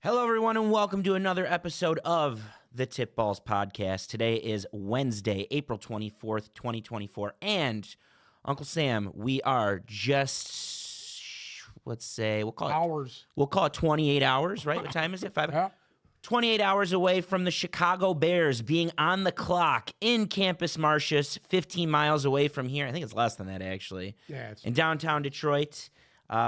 Hello, everyone, and welcome to another episode of the Tip Balls Podcast. Today is Wednesday, April 24th, 2024. And, Uncle Sam, we are just, let's say, we'll call it 28 hours, right? What time is it? 28 hours away from the Chicago Bears being on the clock in Campus Martius, 15 miles away from here. I think it's less than that, actually. Yeah, in downtown Detroit.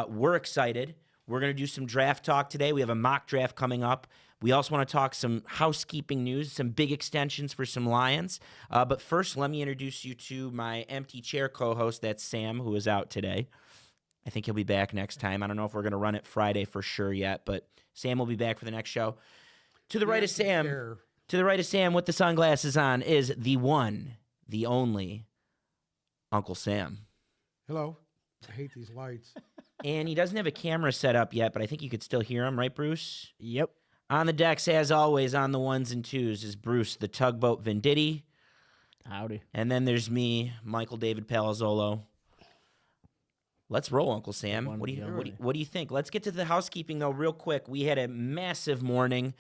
We're excited. We're going to do some draft talk today. We have a mock draft coming up. We also want to talk some housekeeping news, some big extensions for some Lions. But first, let me introduce you to my empty chair co-host. That's Sam, who is out today. I think he'll be back next time. I don't know if we're going to run it Friday for sure yet, but Sam will be back for the next show. To the right of Sam with the sunglasses on is the one, the only Uncle Sam. Hello. I hate these lights. And he doesn't have a camera set up yet, but I think you could still hear him, right, Bruce? Yep. On the decks, as always, on the ones and twos, is Bruce, the tugboat Venditti. Howdy. And then there's me, Michael David Palazzolo. Let's roll, Uncle Sam. What do you think? Let's get to the housekeeping, though, real quick. We had a massive morning.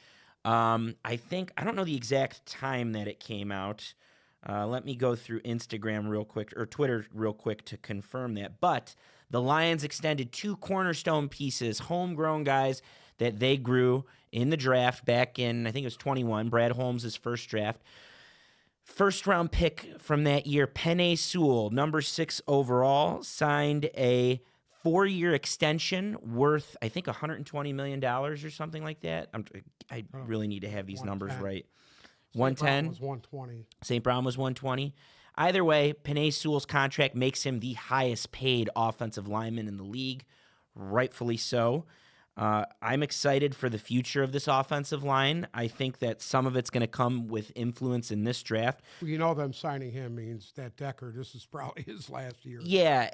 I don't know the exact time that it came out. Let me go through Instagram real quick, or Twitter real quick to confirm that. But the Lions extended two cornerstone pieces, homegrown guys that they grew in the draft back in, I think it was 21, Brad Holmes' first draft. First round pick from that year, Penei Sewell, number 6 overall, signed a 4-year extension worth, I think, $120 million or something like that. I really need to have these numbers right. 110 was 120. St. Brown was 120. Either way, Penei Sewell's contract makes him the highest paid offensive lineman in the league, rightfully so. I'm excited for the future of this offensive line. I think that some of it's going to come with influence in this draft. Well, you know them signing him means that Decker, this is probably his last year. Yeah,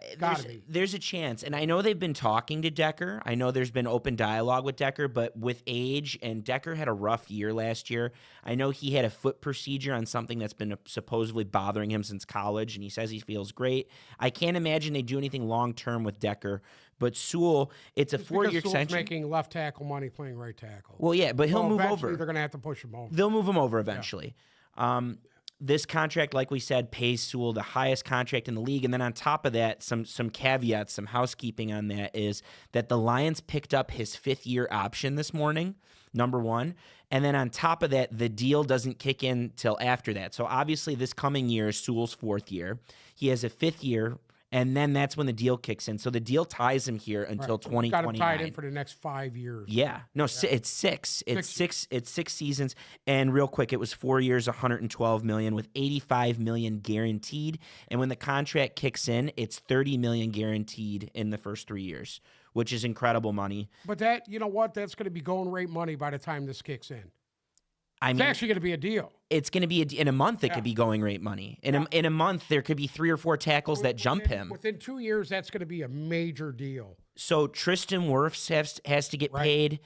there's a chance. And I know they've been talking to Decker. I know there's been open dialogue with Decker, but with age, and Decker had a rough year last year. I know he had a foot procedure on something that's been supposedly bothering him since college, and he says he feels great. I can't imagine they do anything long-term with Decker. But Sewell, it's a 4-year extension. Making left tackle money, playing right tackle. Well, yeah, but he'll move over. They're going to have to push him over. They'll move him over eventually. Yeah. This contract, like we said, pays Sewell the highest contract in the league. And then on top of that, some caveats, some housekeeping on that is that the Lions picked up his 5th-year option this morning, number one. And then on top of that, the deal doesn't kick in till after that. So obviously this coming year is Sewell's 4th year. He has a 5th year. And then that's when the deal kicks in. So the deal ties him here until 2029. Got him tied in for the next 5 years. Yeah. No, it's 6. It's 6 seasons. And real quick, it was 4 years, $112 million with $85 million guaranteed. And when the contract kicks in, it's $30 million guaranteed in the first 3 years, which is incredible money. But that, you know what? That's going to be going rate money by the time this kicks in. It's actually going to be a deal. It's going to be in a month. It could be going rate money. In a month, there could be 3 or 4 tackles that jump him. Within 2 years, that's going to be a major deal. So Tristan Wirfs has to get paid.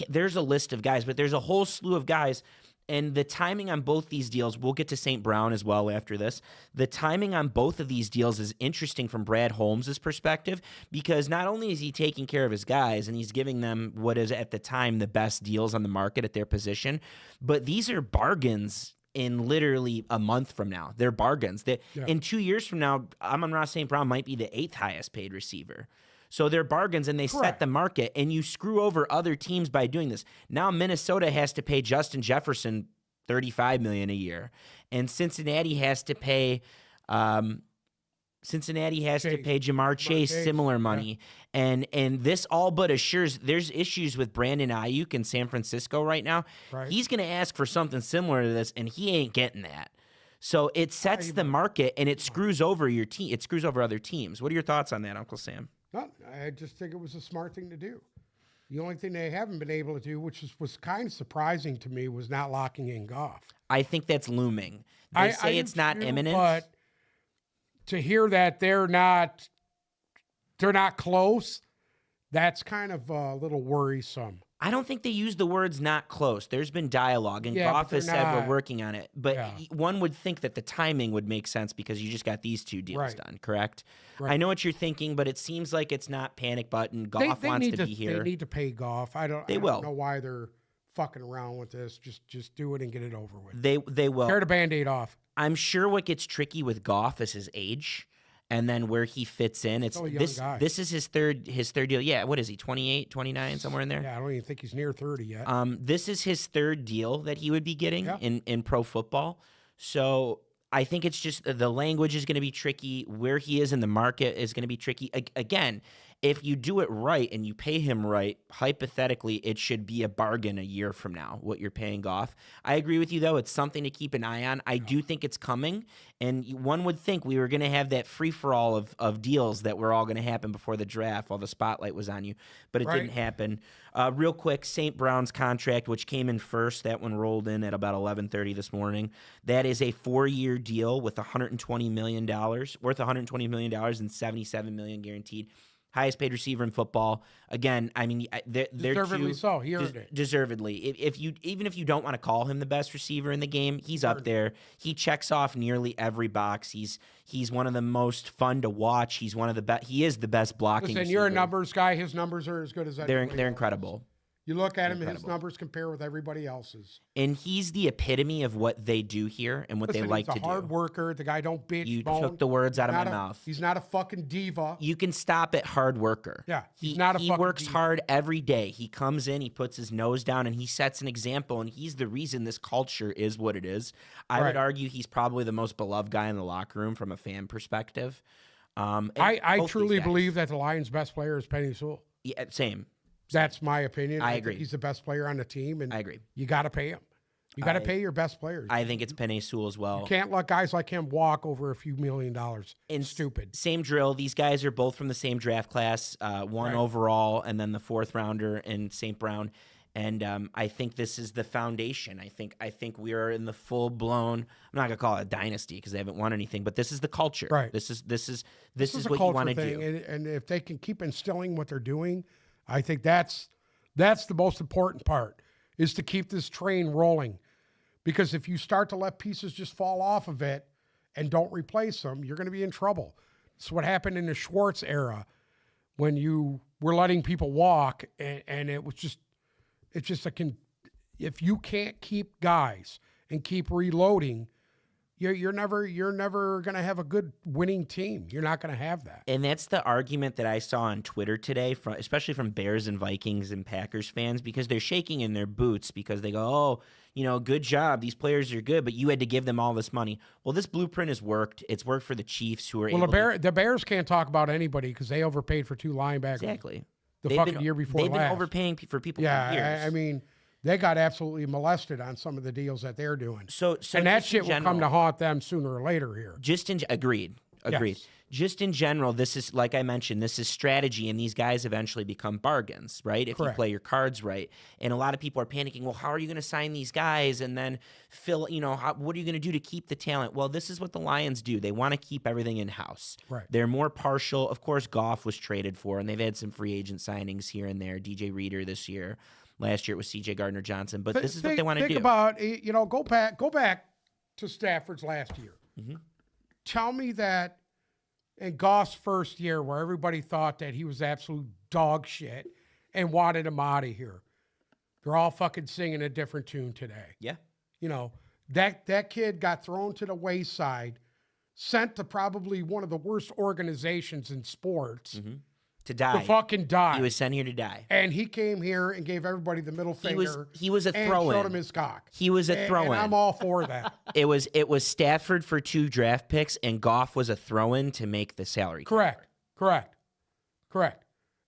There's a list of guys, but there's a whole slew of guys. And the timing on both these deals, we'll get to St. Brown as well after this. The timing on both of these deals is interesting from Brad Holmes' perspective because not only is he taking care of his guys and he's giving them what is at the time the best deals on the market at their position, but these are bargains in literally a month from now. They're bargains. In 2 years from now, Amon-Ra St. Brown might be the 8th highest paid receiver. So they're bargains, and they set the market, and you screw over other teams by doing this. Now Minnesota has to pay Justin Jefferson $35 million a year, and Cincinnati has to pay Ja'Marr Chase similar money, and this all but assures there's issues with Brandon Ayuk in San Francisco right now. Right. He's going to ask for something similar to this, and he ain't getting that. So it sets the market, and it screws over your team. It screws over other teams. What are your thoughts on that, Uncle Sam? No, I just think it was a smart thing to do. The only thing they haven't been able to do, which was kind of surprising to me, was not locking in Goff. I think that's looming. They say it's not imminent. But to hear that they're not close, that's kind of a little worrisome. I don't think they use the words "not close." There's been dialogue, and Goff has said we're working on it. But one would think that the timing would make sense because you just got these 2 deals done, correct? Right. I know what you're thinking, but it seems like it's not panic button. Goff wants to be here. They need to pay Goff. I don't know why they're fucking around with this. Just do it and get it over with. They will. Tear the Band-Aid off. I'm sure what gets tricky with Goff is his age. And then where he fits in, it's this is his third deal. Yeah, what is he? 28, 29, somewhere in there? Yeah, I don't even think he's near 30 yet. This is his third deal that he would be getting in pro football. So I think it's just the language is going to be tricky. Where he is in the market is going to be tricky. Again, if you do it right and you pay him right, hypothetically, it should be a bargain a year from now, what you're paying Goff. I agree with you, though. It's something to keep an eye on. I do think it's coming, and one would think we were going to have that free-for-all of deals that were all going to happen before the draft while the spotlight was on you, but it didn't happen. Real quick, St. Brown's contract, which came in first, that one rolled in at about 11:30 this morning. That is a 4-year deal with $120 million, worth $120 million and $77 million guaranteed. Highest paid receiver in football. Again, I mean, they're deservedly so. He earned it. Deservedly. Even if you don't want to call him the best receiver in the game, he's up there. He checks off nearly every box. He's one of the most fun to watch. He's one of the best. He is the best blocking. Listen, you're a numbers guy. His numbers are as good as they're incredible. You look at him, his numbers compare with everybody else's. And he's the epitome of what they do here and what they like to do. He's a hard worker. The guy don't bitch. You took the words out of my mouth. He's not a fucking diva. You can stop at hard worker. Yeah, he's not a fucking diva. He works hard every day. He comes in, he puts his nose down, and he sets an example, and he's the reason this culture is what it is. I would argue he's probably the most beloved guy in the locker room from a fan perspective. I truly believe that the Lions' best player is Penei Sewell. Yeah, same. That's my opinion. I agree. Think he's the best player on the team, and I agree. You got to pay him. You got to pay your best players. I think it's Penei Sewell as well. You can't let guys like him walk over a few $1 million. It's stupid. Same drill. These guys are both from the same draft class, one overall, and then the 4th rounder in St. Brown. And I think this is the foundation. I think we are in the full blown. I'm not gonna call it a dynasty because they haven't won anything, but this is the culture. Right. This is what you want to do. And if they can keep instilling what they're doing, I think that's the most important part, is to keep this train rolling. Because if you start to let pieces just fall off of it and don't replace them, you're going to be in trouble. It's what happened in the Schwartz era when you were letting people walk, and it was just, if you can't keep guys and keep reloading, you're never going to have a good winning team. You're not going to have that. And that's the argument that I saw on Twitter today, especially from Bears and Vikings and Packers fans, because they're shaking in their boots because they go, good job. These players are good, but you had to give them all this money. Well, this blueprint has worked. It's worked for the Chiefs, who are the Bears can't talk about anybody because they overpaid for 2 linebackers. Exactly. Year before they've been overpaying for people for years. I mean, they got absolutely molested on some of the deals that they're doing. So and that shit will come to haunt them sooner or later here. Agreed. Yes. Just in general, this is, like I mentioned, this is strategy, and these guys eventually become bargains, right? If you play your cards right. And a lot of people are panicking, well, how are you going to sign these guys? And then, what are you going to do to keep the talent? Well, this is what the Lions do. They want to keep everything in-house. Right. They're more partial. Of course, Goff was traded for, and they've had some free agent signings here and there. DJ Reader this year. Last year it was C.J. Gardner-Johnson. But this is what they want to do. Think about, go back to Stafford's last year. Mm-hmm. Tell me that in Goff's first year, where everybody thought that he was absolute dog shit and wanted him out of here, they're all fucking singing a different tune today. Yeah. That kid got thrown to the wayside, sent to probably one of the worst organizations in sports. Mm-hmm. To die. To fucking die. He was sent here to die. And he came here and gave everybody the middle finger. He was a throw-in. And showed him his cock. He was a throw-in. And I'm all for that. It was Stafford for 2 draft picks, and Goff was a throw-in to make the salary. Correct.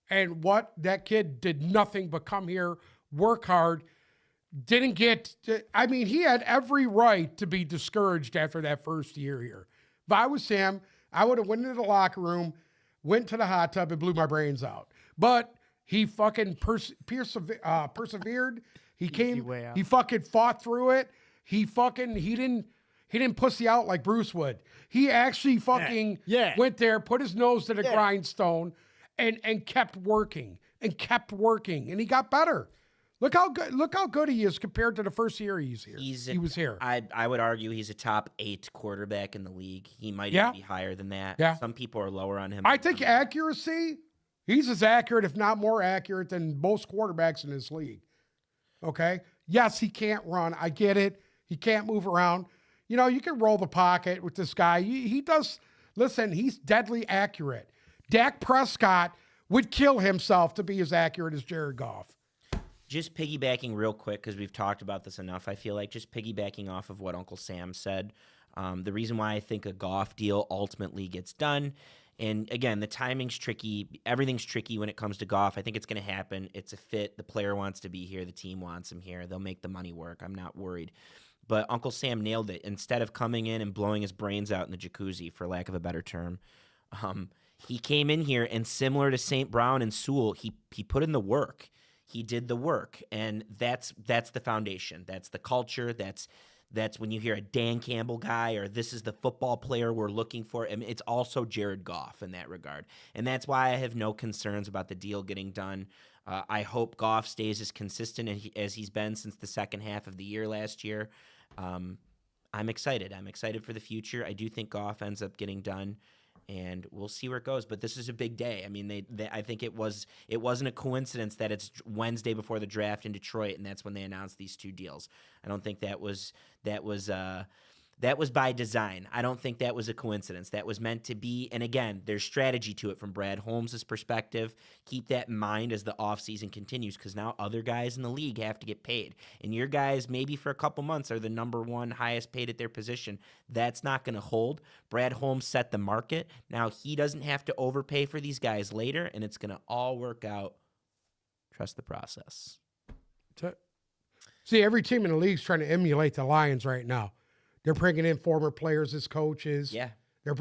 And that kid did nothing but come here, work hard, didn't get he had every right to be discouraged after that first year here. If I was him, I would have went into the locker room, went to the hot tub, and blew my brains out. But he fucking persevered. He came. He fucking fought through it. He didn't pussy out like Bruce would. He actually fucking went there, put his nose to the grindstone, and kept working and he got better. Look how good he is compared to the first year he's here. He was here. I would argue he's a top 8 quarterback in the league. He might Yeah. even be higher than that. Yeah. Some people are lower on him. I think accuracy, he's as accurate, if not more accurate, than most quarterbacks in this league. Okay? Yes, he can't run. I get it. He can't move around. You know, you can roll the pocket with this guy. He does. Listen, he's deadly accurate. Dak Prescott would kill himself to be as accurate as Jared Goff. Just piggybacking real quick, because we've talked about this enough, I feel like just piggybacking off of what Uncle Sam said. The reason why I think a Goff deal ultimately gets done, and again, the timing's tricky. Everything's tricky when it comes to Goff. I think it's going to happen. It's a fit. The player wants to be here. The team wants him here. They'll make the money work. I'm not worried. But Uncle Sam nailed it. Instead of coming in and blowing his brains out in the jacuzzi, for lack of a better term, he came in here and similar to St. Brown and Sewell, he put in the work. He did the work, and that's the foundation. That's the culture. That's when you hear a Dan Campbell guy or this is the football player we're looking for. I mean, it's also Jared Goff in that regard, and that's why I have no concerns about the deal getting done. I hope Goff stays as consistent as he's been since the second half of the year last year. I'm excited. I'm excited for the future. I do think Goff ends up getting done. And we'll see where it goes. But this is a big day. I mean, I think it wasn't a coincidence that it's Wednesday before the draft in Detroit, and that's when they announced these 2 deals. I don't think that was by design. I don't think that was a coincidence. That was meant to be. And again, there's strategy to it from Brad Holmes' perspective. Keep that in mind as the offseason continues, because now other guys in the league have to get paid. And your guys, maybe for a couple months, are the number 1 highest paid at their position. That's not going to hold. Brad Holmes set the market. Now he doesn't have to overpay for these guys later, and it's going to all work out. Trust the process. See, every team in the league is trying to emulate the Lions right now. They're bringing in former players as coaches. Yeah. They're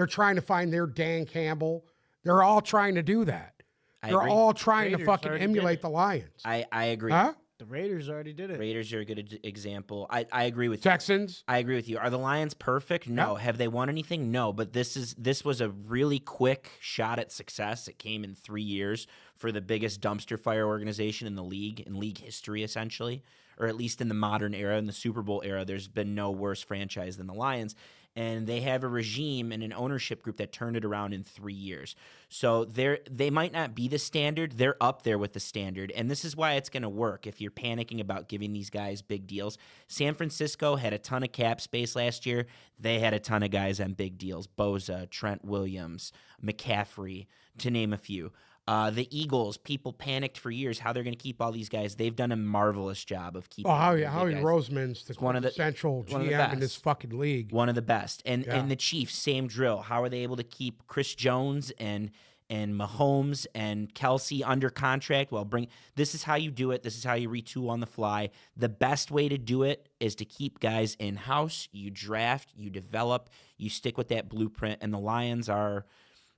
trying to find their Dan Campbell. They're all trying to do that. They're all trying to fucking emulate the Lions. I agree. Huh? The Raiders already did it. Raiders are a good example. I agree with Texans. you. I agree with you. Are the Lions perfect? No. Yeah. Have they won anything? No. But this was a really quick shot at success. It came in 3 years for the biggest dumpster fire organization in league history, essentially, or at least in the modern era, in the Super Bowl era. There's been no worse franchise than the Lions. And they have a regime and an ownership group that turned it around in 3 years. So they might not be the standard. They're up there with the standard. And this is why it's going to work if you're panicking about giving these guys big deals. San Francisco had a ton of cap space last year. They had a ton of guys on big deals. Bosa, Trent Williams, McCaffrey, to name a few. The Eagles, people panicked for years how they're going to keep all these guys. They've done a marvelous job of keeping. Oh, Howie Roseman's one of the central GM in this fucking league. One of the best. And the Chiefs, same drill. How are they able to keep Chris Jones and Mahomes and Kelsey under contract? Well, this is how you do it. This is how you retool on the fly. The best way to do it is to keep guys in-house. You draft, you develop, you stick with that blueprint. And the Lions are...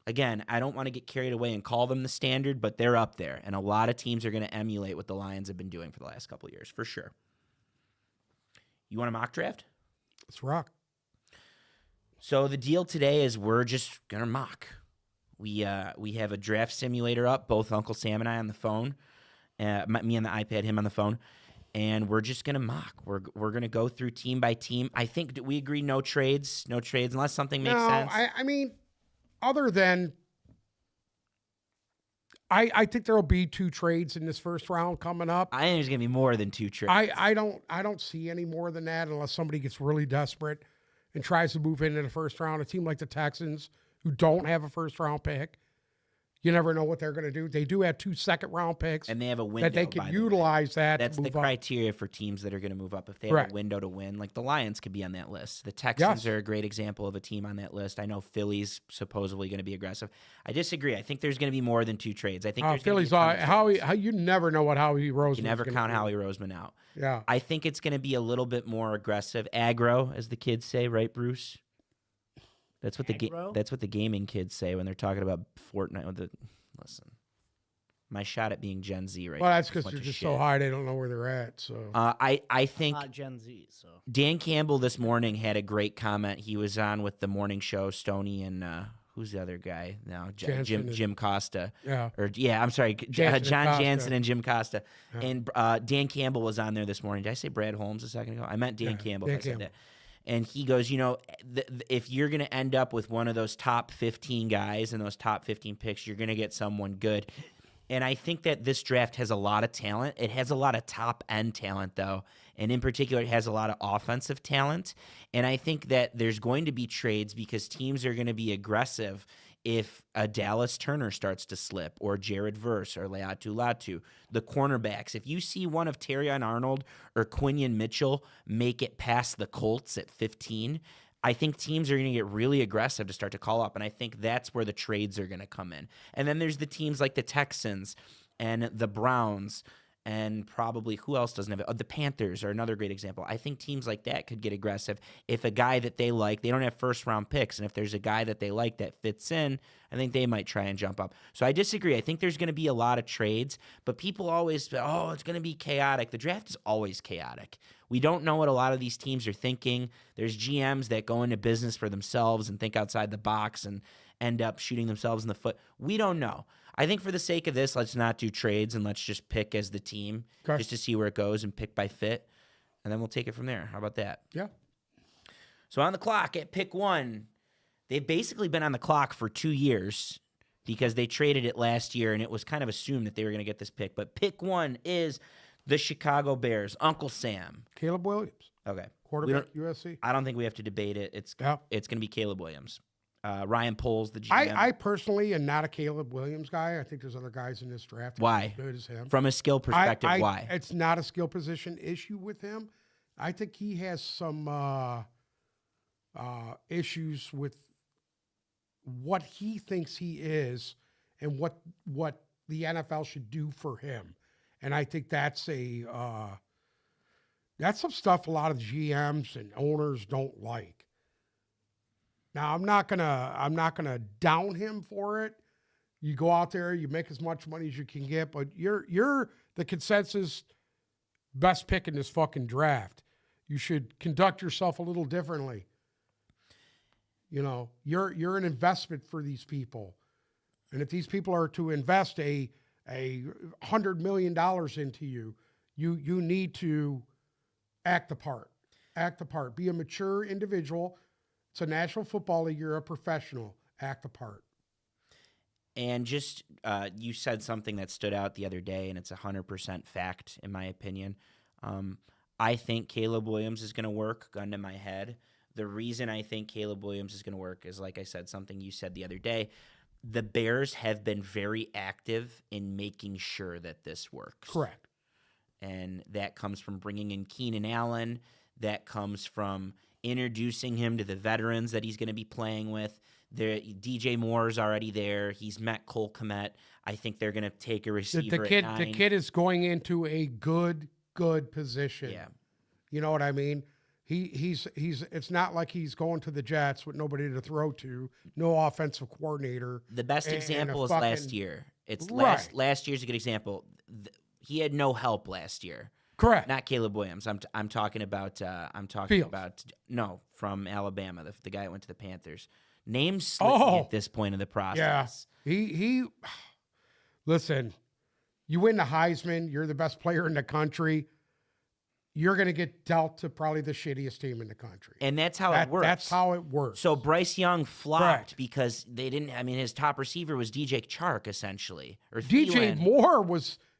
Again, I don't want to get carried away and call them the standard, but they're up there. And a lot of teams are going to emulate what the Lions have been doing for the last couple of years, for sure. You want a mock draft? Let's rock. So the deal today is we're just going to mock. We have a draft simulator up, both Uncle Sam and I on the phone. Me on the iPad, him on the phone. And we're just going to mock. We're going to go through team by team. I think we agree no trades, unless something makes sense. I mean... Other than, I think there will be 2 trades in this first round coming up. I think there's going to be more than 2 trades. I don't see any more than that unless somebody gets really desperate and tries to move into the first round. A team like the Texans, who don't have a first round pick, you never know what they're going to do. They do have 2 second-round picks. And they have a window, that they can utilize that. That's the criteria for teams that are going to move up. If they have a window to win, like the Lions could be on that list. The Texans are a great example of a team on that list. I know Philly's supposedly going to be aggressive. I disagree. I think there's going to be more than 2 trades. I think there's Philly's how you never know what Howie Roseman. You never count Howie Roseman out. Yeah. I think it's going to be a little bit more aggressive, aggro, as the kids say, right, Bruce? That's what the gaming kids say when they're talking about Fortnite. Listen, my shot at being Gen Z right now. Well, that's because they're just so high they don't know where they're at. So I think not Gen Z. So Dan Campbell this morning had a great comment. He was on with the morning show, Stoney and who's the other guy now? Jansen Jim Costa. Yeah. I'm sorry, Jansen and John Costa. Jansen and Jim Costa. Yeah. And Dan Campbell was on there this morning. Did I say Brad Holmes a second ago? I meant Dan Campbell. Dan if I said Campbell. that. And he goes, if you're going to end up with one of those top 15 guys and those top 15 picks, you're going to get someone good. And I think that this draft has a lot of talent. It has a lot of top-end talent, though. And in particular, it has a lot of offensive talent. And I think that there's going to be trades because teams are going to be aggressive if a Dallas Turner starts to slip, or Jared Verse, or Leatu Latu. The cornerbacks, if you see one of Terrion Arnold or Quinion Mitchell make it past the Colts at 15, I think teams are going to get really aggressive to start to call up, and I think that's where the trades are going to come in. And then there's the teams like the Texans and the Browns, and probably who else doesn't have it? The Panthers are another great example. I think teams like that could get aggressive if a guy that they like, they don't have first-round picks, and if there's a guy that they like that fits in, I think they might try and jump up. So I disagree. I think there's going to be a lot of trades, but people always say, oh, it's going to be chaotic. The draft is always chaotic. We don't know what a lot of these teams are thinking. There's GMs that go into business for themselves and think outside the box and end up shooting themselves in the foot. We don't know. I think for the sake of this, let's not do trades and let's just pick as the team just to see where it goes and pick by fit. And then we'll take it from there. How about that? Yeah. So on the clock at pick 1, they've basically been on the clock for 2 years because they traded it last year and it was kind of assumed that they were going to get this pick. But pick 1 is the Chicago Bears. Uncle Sam. Caleb Williams. Okay. Quarterback, USC. I don't think we have to debate it. It's going to be Caleb Williams. Ryan Poles, the GM. I personally am not a Caleb Williams guy. I think there's other guys in this draft Why? as good as him. From a skill perspective, why? It's not a skill position issue with him. I think he has some issues with what he thinks he is and what the NFL should do for him. And I think that's some stuff a lot of GMs and owners don't like. Now I'm not gonna down him for it. You go out there, you make as much money as you can get, but you're the consensus best pick in this fucking draft. You should conduct yourself a little differently. You know, you're an investment for these people, and if these people are to invest a $100 million into you, you need to act the part. Act the part. Be a mature individual. It's a National Football League. You're a professional. Act the part. And just you said something that stood out the other day, and it's 100% fact in my opinion. I think Caleb Williams is going to work, gun to my head. The reason I think Caleb Williams is going to work is, like I said, something you said the other day. The Bears have been very active in making sure that this works. Correct. And that comes from bringing in Keenan Allen. That comes from introducing him to the veterans that he's going to be playing with. DJ Moore's already there. He's met Cole Kmet. I think they're going to take a receiver at 9. The kid is going into a good position. Yeah. You know what I mean? He's it's not like he's going to the Jets with nobody to throw to, no offensive coordinator. The best example is last year. It's Right. last year's a good example. He had no help last year. Correct. Not Caleb Williams. I'm talking about Fields. No, from Alabama, the guy that went to the Panthers. Name's slipping at this point of the process. Yeah. He listen, you win the Heisman, you're the best player in the country. You're going to get dealt to probably the shittiest team in the country. And that's how it works. That's how it works. So Bryce Young flopped Correct. because they didn't. I mean, his top receiver was DJ Chark essentially, or DJ Thielen. Moore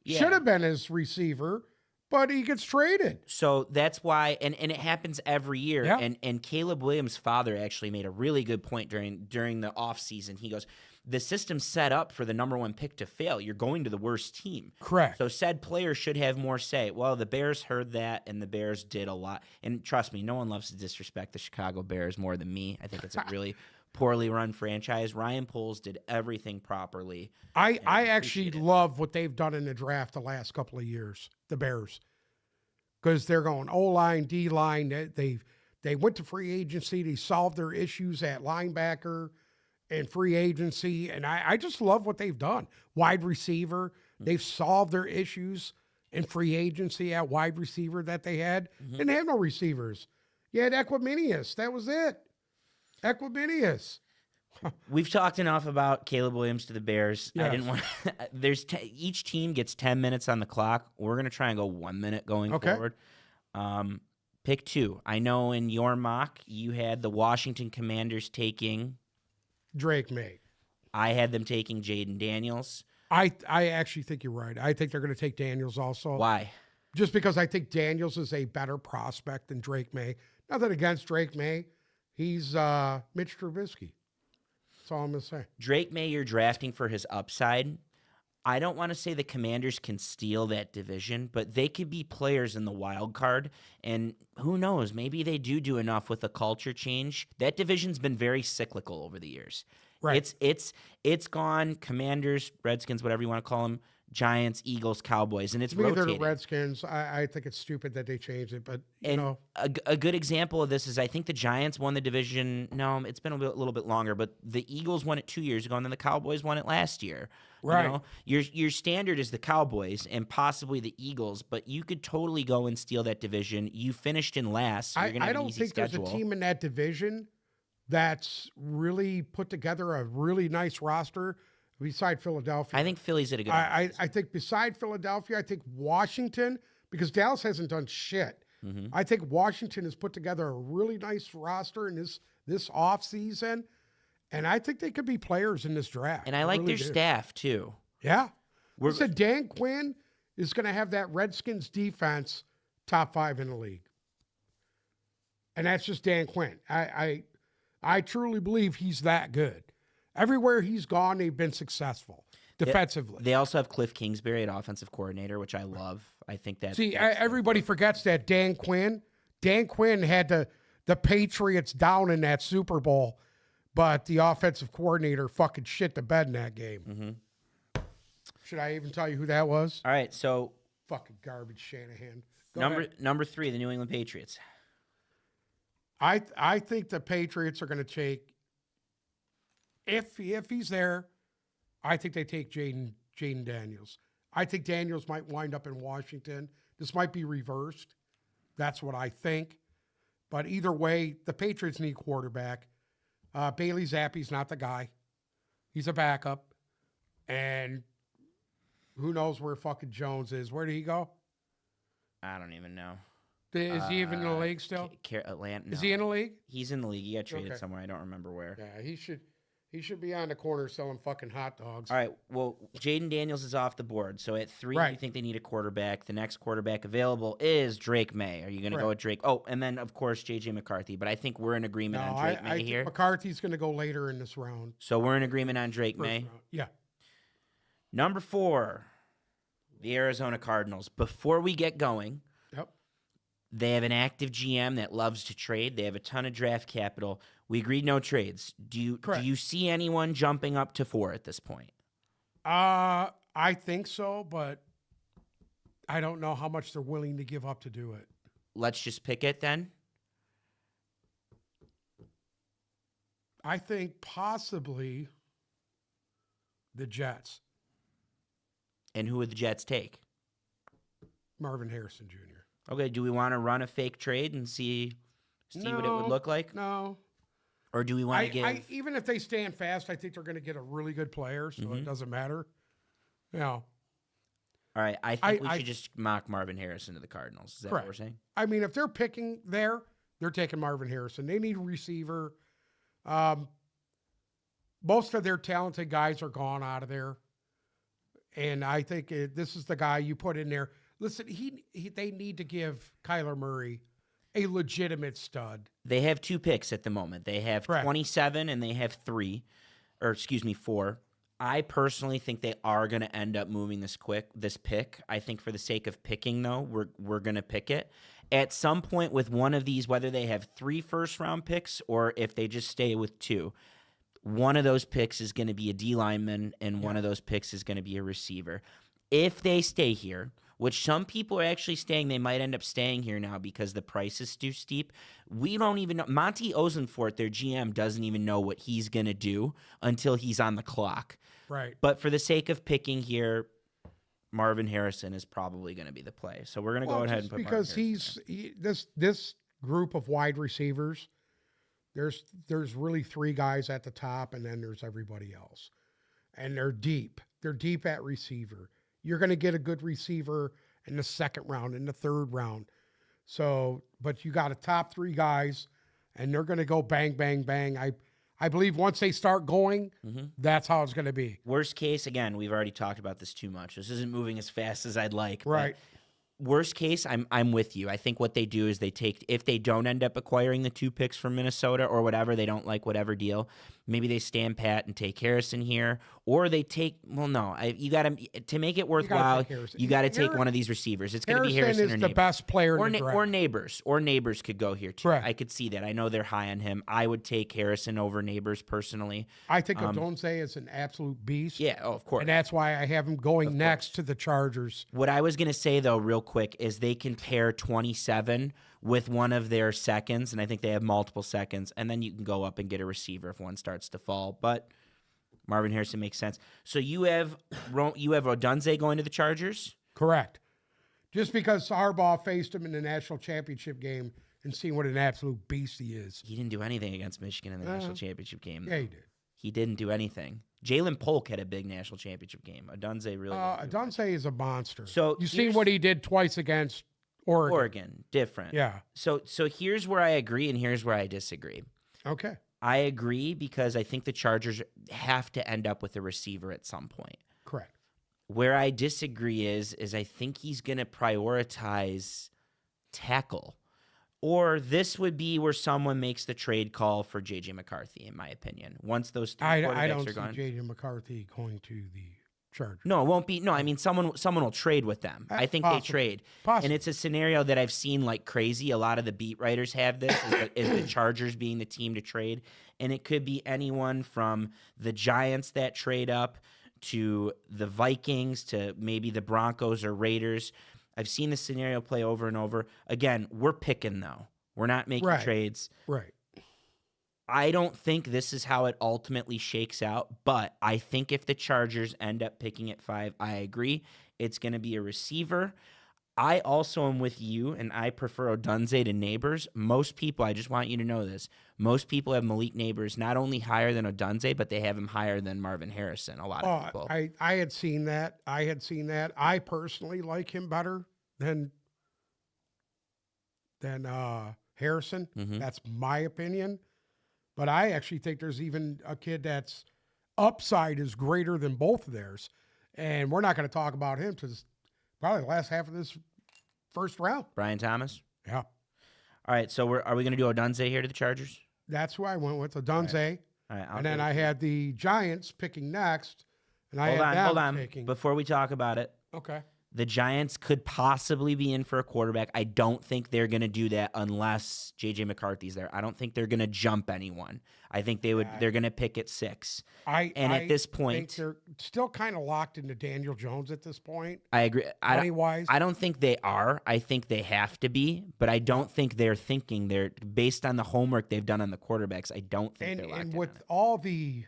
Yeah. should have been his receiver, but he gets traded. So that's why, and it happens every year. Yeah. And Caleb Williams' father actually made a really good point during the offseason. He goes, the system's set up for the number 1 pick to fail. You're going to the worst team. Correct. So said player should have more say. Well, the Bears heard that, and the Bears did a lot. And trust me, no one loves to disrespect the Chicago Bears more than me. I think it's a really poorly run franchise. Ryan Poles did everything properly. I actually love what they've done in the draft the last couple of years, the Bears, because they're going O-line, D-line. They went to free agency. They solved their issues at linebacker and free agency, and I just love what they've done. Wide receiver, they've solved their issues in free agency at wide receiver that they had. Didn't have no receivers. You had Equiminius. That was it. Equiminius. We've talked enough about Caleb Williams to the Bears. I Yes. didn't want. Each team gets 10 minutes on the clock. We're gonna try and go 1 minute going Okay. forward. Pick two. I know in your mock you had the Washington Commanders taking. Drake May. I had them taking Jaden Daniels. I actually think you're right. I think they're going to take Daniels also. Why? Just because I think Daniels is a better prospect than Drake May. Nothing against Drake May. He's Mitch Trubisky. That's all I'm going to say. Drake May, you're drafting for his upside. I don't want to say the Commanders can steal that division, but they could be players in the wild card. And who knows? Maybe they do enough with a culture change. That division's been very cyclical over the years. Right. It's gone Commanders, Redskins, whatever you want to call them, Giants, Eagles, Cowboys, and it's To me, they're rotating. the Redskins. I think it's stupid that they changed it, but you And know, a good example of this is I think the Giants won the division. No, it's been a little bit longer, but the Eagles won it 2 years ago, and then the Cowboys won it last year. Right. You know, your standard is the Cowboys and possibly the Eagles, but you could totally go and steal that division. You finished in last. So you're gonna I have an don't easy think schedule. there's a team in that division that's really put together a really nice roster beside Philadelphia. I think Philly's at a good. I think beside Philadelphia, I think Washington, because Dallas hasn't done shit. Mm-hmm. I think Washington has put together a really nice roster in this off season, and I think they could be players in this draft. And I like really their do. staff too. Yeah. We're- Listen, Dan Quinn is going to have that Redskins defense top 5 in the league. And that's just Dan Quinn. I truly believe he's that good. Everywhere he's gone, they've been successful defensively. They also have Cliff Kingsbury at offensive coordinator, which I love. I think that. See, everybody forgets that Dan Quinn had the Patriots down in that Super Bowl, but the offensive coordinator fucking shit the bed in that game. Mm-hmm. Should I even tell you who that was? All right, so Fucking garbage, Shanahan. Go ahead. number 3, the New England Patriots. I think the Patriots are going to take, if he's there, I think they take Jaden Daniels. I think Daniels might wind up in Washington. This might be reversed. That's what I think. But either way, the Patriots need quarterback. Bailey Zappi's not the guy. He's a backup. And who knows where fucking Jones is. Where did he go? I don't even know. Is he even in the league still? Atlanta. Is he in the league? He's in the league. He got traded Okay. somewhere. I don't remember where. Yeah, he should be on the corner selling fucking hot dogs. All right. Well, Jaden Daniels is off the board. So at 3, Right. you think they need a quarterback. The next quarterback available is Drake May. Are you going to go Right. with Drake? Oh, and then, of course, J.J. McCarthy. But I think we're in agreement No, on Drake I May think here. McCarthy's going to go later in this round. So we're in agreement on Drake First May. round. Yeah. Number 4, the Arizona Cardinals. Before we get going, Yep. they have an active GM that loves to trade. They have a ton of draft capital. We agreed no trades. Do Correct. you see anyone jumping up to 4 at this point? I think so, but I don't know how much they're willing to give up to do it. Let's just pick it then. I think possibly the Jets, And who would the Jets take? Marvin Harrison Jr. Okay, do we want to run a fake trade and see what it would No, look like? No. Or do we want to give Even if they stand fast, I think they're going to get a really good player, so Mm-hmm. it doesn't matter. You know, All right, I think we I- should just mock Marvin Harrison to the Cardinals. Is that what Correct. we're saying? I mean, if they're picking there, they're taking Marvin Harrison. They need a receiver. Most of their talented guys are gone out of there. And I think this is the guy you put in there. Listen, they need to give Kyler Murray a legitimate stud. They have 2 picks at the moment. They have Correct. 27 and they have 4. I personally think they are going to end up moving this pick. I think for the sake of picking, though, we're going to pick it. At some point with one of these, whether they have 3 first-round picks or if they just stay with 2, one of those picks is going to be a D lineman and one of those picks is going to be a receiver. If they stay here, which some people are actually staying, they might end up staying here now because the price is too steep. We don't even know. Monty Ozenfort, their GM, doesn't even know what he's going to do until he's on the clock. Right. But for the sake of picking here, Marvin Harrison is probably going to be the play. So we're going to go ahead and put because Marvin Harrison this group of wide receivers, There's really three guys at the top, and then there's everybody else. And they're deep. They're deep at receiver. You're going to get a good receiver in the second round, in the third round. So, but you got a top three guys, and they're going to go bang, bang, bang. I believe once they start going, that's how it's going to be. Worst case, again, we've already talked about this too much. This isn't moving as fast as I'd like. Right. Worst case, I'm with you. I think what they do is they take, if they don't end up acquiring the 2 picks from Minnesota or whatever, they don't like whatever deal, maybe they stand pat and take Harrison here, or they take, you got to make it worthwhile, you got to take one of these receivers. It's going to be Harrison is or the Neighbors. best player in the draft. Or Neighbors could go here too. Correct. I could see that. I know they're high on him. I would take Harrison over Neighbors personally. I think Odunze is an absolute beast. Yeah, of course. And that's why I have him going next to the Chargers. What I was going to say, though, real quick, is they can pair 27 with one of their seconds, and I think they have multiple seconds, and then you can go up and get a receiver if one starts to fall. But Marvin Harrison makes sense. So you have Odunze going to the Chargers? Correct. Just because Harbaugh faced him in the national championship game and seen what an absolute beast he is. He didn't do anything against Michigan in the national championship game. Yeah, he did. He didn't do anything. Jalen Polk had a big national championship game. Odunze really didn't do Odunze is a monster. So you seen what he did twice against Oregon. Oregon, different. Yeah. So here's where I agree and here's where I disagree. Okay. I agree because I think the Chargers have to end up with a receiver at some point. Correct. Where I disagree is I think he's going to prioritize tackle. Or this would be where someone makes the trade call for J.J. McCarthy, in my opinion. Once those three quarterbacks I don't are see gone. J.J. McCarthy going to the Chargers. No, it won't be. No, I mean someone will trade with them. I think possible. they trade. Possible. And it's a scenario that I've seen like crazy. A lot of the beat writers have this is the Chargers being the team to trade. And it could be anyone from the Giants that trade up to the Vikings to maybe the Broncos or Raiders. I've seen the scenario play over and over. Again, we're picking though. We're not making trades. Right. I don't think this is how it ultimately shakes out, but I think if the Chargers end up picking at 5, I agree. It's going to be a receiver. I also am with you, and I prefer Odunze to Neighbors. Most people, I just want you to know this, most people have Malik Neighbors not only higher than Odunze, but they have him higher than Marvin Harrison, a lot of people. I had seen that. I personally like him better than Harrison. Mm-hmm. That's my opinion. But I actually think there's even a kid that's upside is greater than both of theirs. And we're not going to talk about him to probably the last half of this first round. Brian Thomas? Yeah. All right, so are we going to do Odunze here to the Chargers? That's who I went with, Odunze. All right, and then I had the Giants picking next. And hold on. Before we talk about it, okay. the Giants could possibly be in for a quarterback. I don't think they're going to do that unless J.J. McCarthy's there. I don't think they're going to jump anyone. I think they're going to pick at 6. At this point, think they're still kind of locked into Daniel Jones at this point. I agree. Money-wise. I don't think they are. I think they have to be, but I don't think they're thinking they're based on the homework they've done on the quarterbacks. I don't think they're locked in. And with all the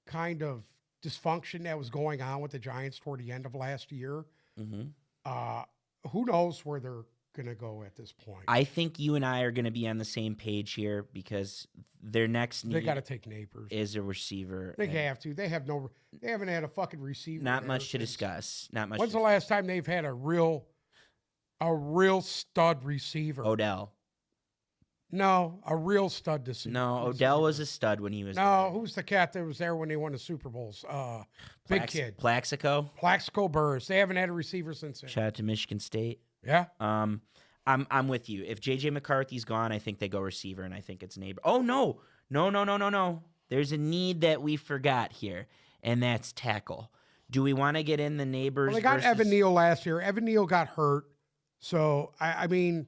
kind of dysfunction that was going on with the Giants toward the end of last year, who knows where they're going to go at this point. I think you and I are going to be on the same page here because their next need they got to take Neighbors. Is a receiver. They have to. They haven't had a fucking receiver. Not much to discuss. Not much. When's the last time they've had a real stud receiver? Odell. No, a real stud receiver. No, Odell was a stud when he was there. Who's the cat that was there when they won the Super Bowls? Big kid. Plaxico Burress. They haven't had a receiver since then. Shout out to Michigan State. Yeah. I'm with you. If J.J. McCarthy's gone, I think they go receiver, and I think it's Neighbor. Oh, no. There's a need that we forgot here, and that's tackle. Do we want to get in the Neighbors? Well, they got Evan Neal last year. Evan Neal got hurt. So, I mean,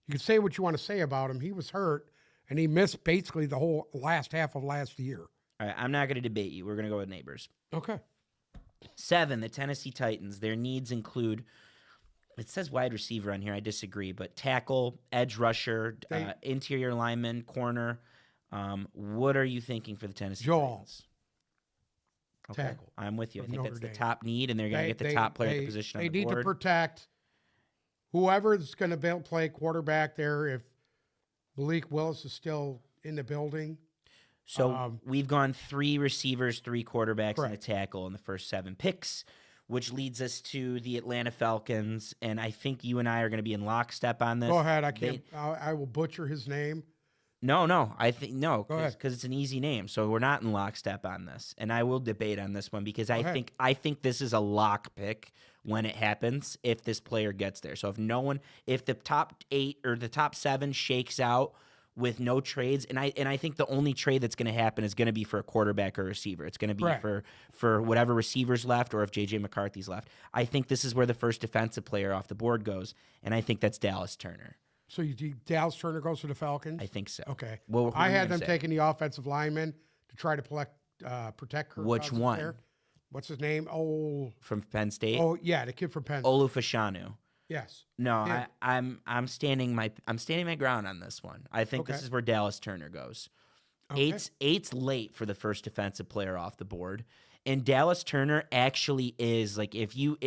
you can say what you want to say about him. He was hurt, and he missed basically the whole last half of last year. All right, I'm not going to debate you. We're going to go with Neighbors. Okay. 7, the Tennessee Titans. Their needs include, it says wide receiver on here. I disagree, but tackle, edge rusher, interior lineman, corner. What are you thinking for the Tennessee Titans? Okay. Tackle. I'm with you. I think Notre that's Dame. the top need, and they're going to get the top player at the position on the board. They need to protect whoever's going to play quarterback there. If Malik Willis is still in the building. So we've gone 3 receivers, 3 quarterbacks, and a Correct. tackle in the first 7 picks, which leads us to the Atlanta Falcons. And I think you and I are going to be in lockstep on this. Go ahead. I can't. I will butcher his name. No. I think no, Go ahead. because it's an easy name. So we're not in lockstep on this, and I will debate on this one because I think this is a lock pick when it happens if this player gets there. So if the top 8 or the top 7 shakes out with no trades, and I think the only trade that's going to happen is going to be for a quarterback or receiver. It's going to be for whatever receivers left, or if JJ McCarthy's left. I think this is where the first defensive player off the board goes, and I think that's Dallas Turner. So Dallas Turner goes to the Falcons? I think so. Okay. Well, I had them taking the offensive lineman to try to protect Kirk Which Cousins one? there. What's his name? Oh, From Penn State. oh yeah, the kid from Penn State. Olu Fashanu. Yes. No, Yeah. I'm standing my ground on this one. I think this is where Dallas Turner goes. Okay. Eight's late for the first defensive player off the board, and Dallas Turner actually is like if you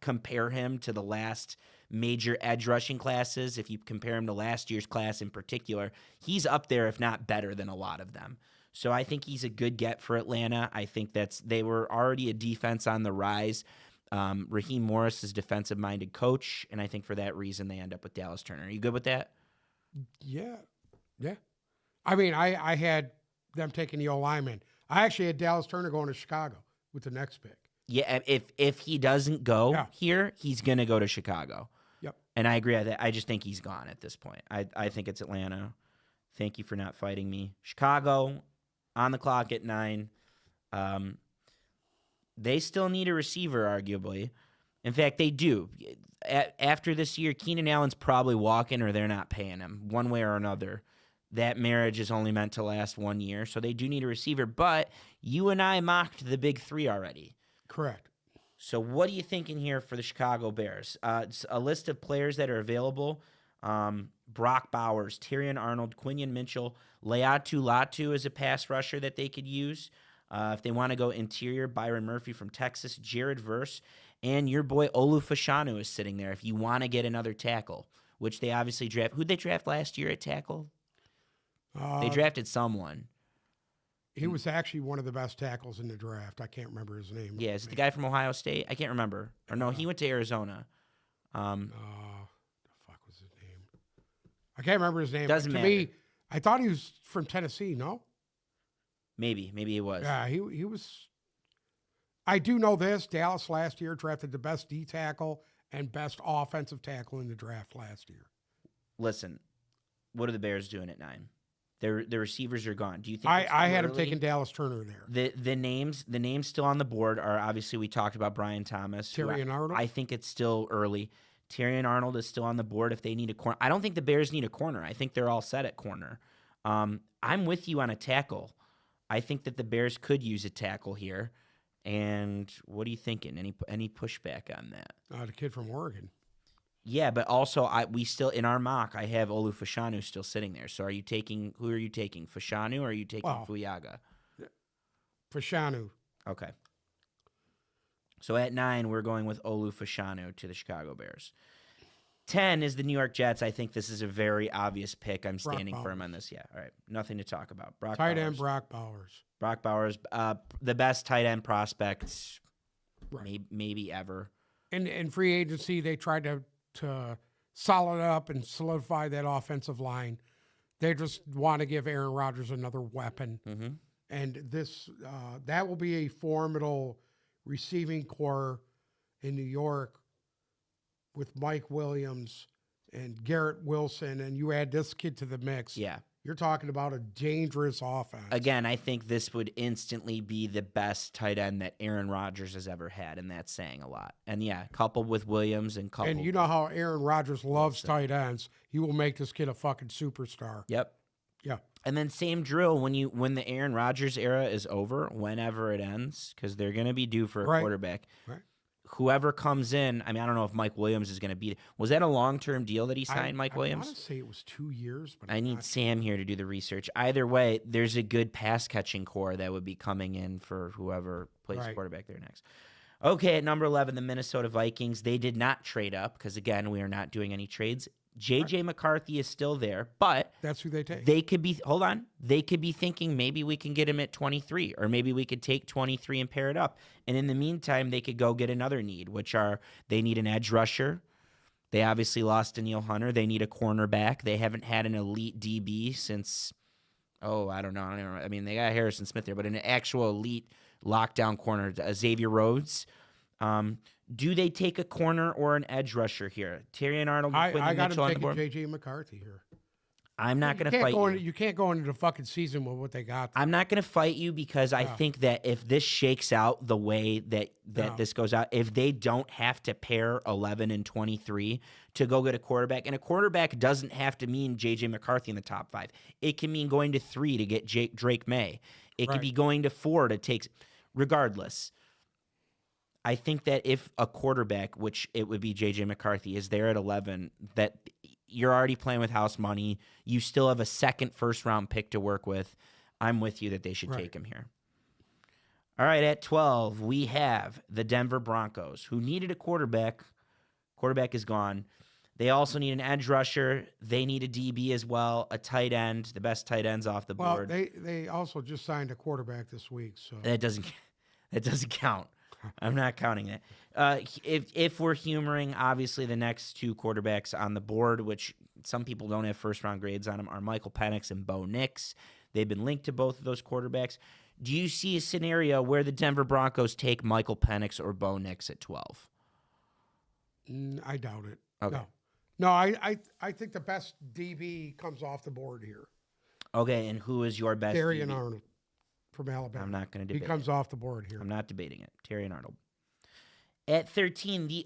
compare him to the last major edge rushing classes, if you compare him to last year's class in particular, he's up there if not better than a lot of them. So I think he's a good get for Atlanta. I think they were already a defense on the rise. Raheem Morris is defensive-minded coach, and I think for that reason they end up with Dallas Turner. Are you good with that? Yeah. Yeah. I mean, I had them taking the O-lineman. I actually had Dallas Turner going to Chicago with the next pick. Yeah, if he doesn't go here, he's going to go to Chicago. Yep. And I agree with that. I just think he's gone at this point. I think it's Atlanta. Thank you for not fighting me. Chicago, on the clock at 9. They still need a receiver, arguably. In fact, they do. After this year, Keenan Allen's probably walking or they're not paying him one way or another. That marriage is only meant to last 1 year, so they do need a receiver. But you and I mocked the big 3 already. Correct. So what are you thinking here for the Chicago Bears? It's a list of players that are available. Brock Bowers, Tyrion Arnold, Quinion Mitchell, Leatu Latu is a pass rusher that they could use. If they want to go interior, Byron Murphy from Texas, Jared Verse, and your boy Olu Fashanu is sitting there if you want to get another tackle, which they obviously draft. Who'd they draft last year at tackle? They drafted someone. He was actually one of the best tackles in the draft. I can't remember his name. Yeah, is it the guy from Ohio State? I can't remember. Or no, he went to Arizona. The fuck was his name? I can't remember his name. Doesn't matter. To me, I thought he was from Tennessee. No. Maybe he was. Yeah, he was. I do know this. Dallas last year drafted the best D tackle and best offensive tackle in the draft last year. Listen, what are the Bears doing at 9? Their receivers are gone. Do you think I had him taking Dallas Turner there? The names still on the board are obviously we talked about Brian Thomas. Tyrion Arnold? I think it's still early. Tyrion Arnold is still on the board if they need a corner. I don't think the Bears need a corner. I think they're all set at corner. I'm with you on a tackle. I think that the Bears could use a tackle here. And what are you thinking? Any pushback on that? The kid from Oregon. Yeah, but also we still in our mock I have Olu Fashanu still sitting there. So who are you taking? Fashanu or are you taking Fuyaga? Fashanu. Okay. So at 9 we're going with Olu Fashanu to the Chicago Bears. 10 is the New York Jets. I think this is a very obvious pick. I'm standing firm on this. Yeah. All right. Nothing to talk about. Tight end Brock Bowers. Brock Bowers, the best tight end prospect maybe ever. In free agency, they tried to solidify that offensive line. They just want to give Aaron Rodgers another weapon. Mm-hmm. And that will be a formidable receiving core in New York with Mike Williams and Garrett Wilson, and you add this kid to the mix. Yeah. You're talking about a dangerous offense. Again, I think this would instantly be the best tight end that Aaron Rodgers has ever had, and that's saying a lot. And yeah, coupled with Williams and coupled. And you know how Aaron Rodgers loves tight ends. He will make this kid a fucking superstar. Yep. Yeah. And then same drill when the Aaron Rodgers era is over, whenever it ends, because they're going to be due for a quarterback. Right. Whoever comes in, I mean, I don't know if Mike Williams is going to be. Was that a long-term deal that he signed, Mike Williams? I want to say it was 2 years, but I need Sam here to do the research. Either way, there's a good pass-catching core that would be coming in for whoever plays quarterback there next. Okay, at number 11, the Minnesota Vikings. They did not trade up because, again, we are not doing any trades. J.J. McCarthy is still there, but that's who they take. They could be They could be thinking maybe we can get him at 23, or maybe we could take 23 and pair it up. And in the meantime, they could go get another need, they need an edge rusher. They obviously lost Danielle Hunter. They need a cornerback. They haven't had an elite DB since, I don't know. I mean, they got Harrison Smith there, but an actual elite lockdown corner, Xavier Rhodes. Do they take a corner or an edge rusher here? Terrion Arnold, I got Mitchell him on the board. taking J.J. McCarthy here. I'm not going to fight you. You can't go into the fucking season with what they got. I'm not going to fight you because I think that if this shakes out the way that this goes out, if they don't have to pair 11 and 23 to go get a quarterback, and a quarterback doesn't have to mean J.J. McCarthy in the top 5. It can mean going to 3 to get Drake May. It could be going to 4 to take – regardless. I think that if a quarterback, which it would be J.J. McCarthy, is there at 11, that you're already playing with house money. You still have a second first-round pick to work with. I'm with you that they should take him here. All right, at 12, we have the Denver Broncos, who needed a quarterback. Quarterback is gone. They also need an edge rusher. They need a DB as well, a tight end, the best tight ends off the board. Well, they also just signed a quarterback this week. So that doesn't count. I'm not counting it. If we're humoring, obviously the next 2 quarterbacks on the board, which some people don't have first-round grades on them, are Michael Penix and Bo Nix. They've been linked to both of those quarterbacks. Do you see a scenario where the Denver Broncos take Michael Penix or Bo Nix at 12? I doubt it. Okay. No, I think the best DB comes off the board here. Okay, and who is your best Terrion DB? Arnold from Alabama. I'm not going to debate He comes off the board here. I'm not debating it. Terrion Arnold. At 13, the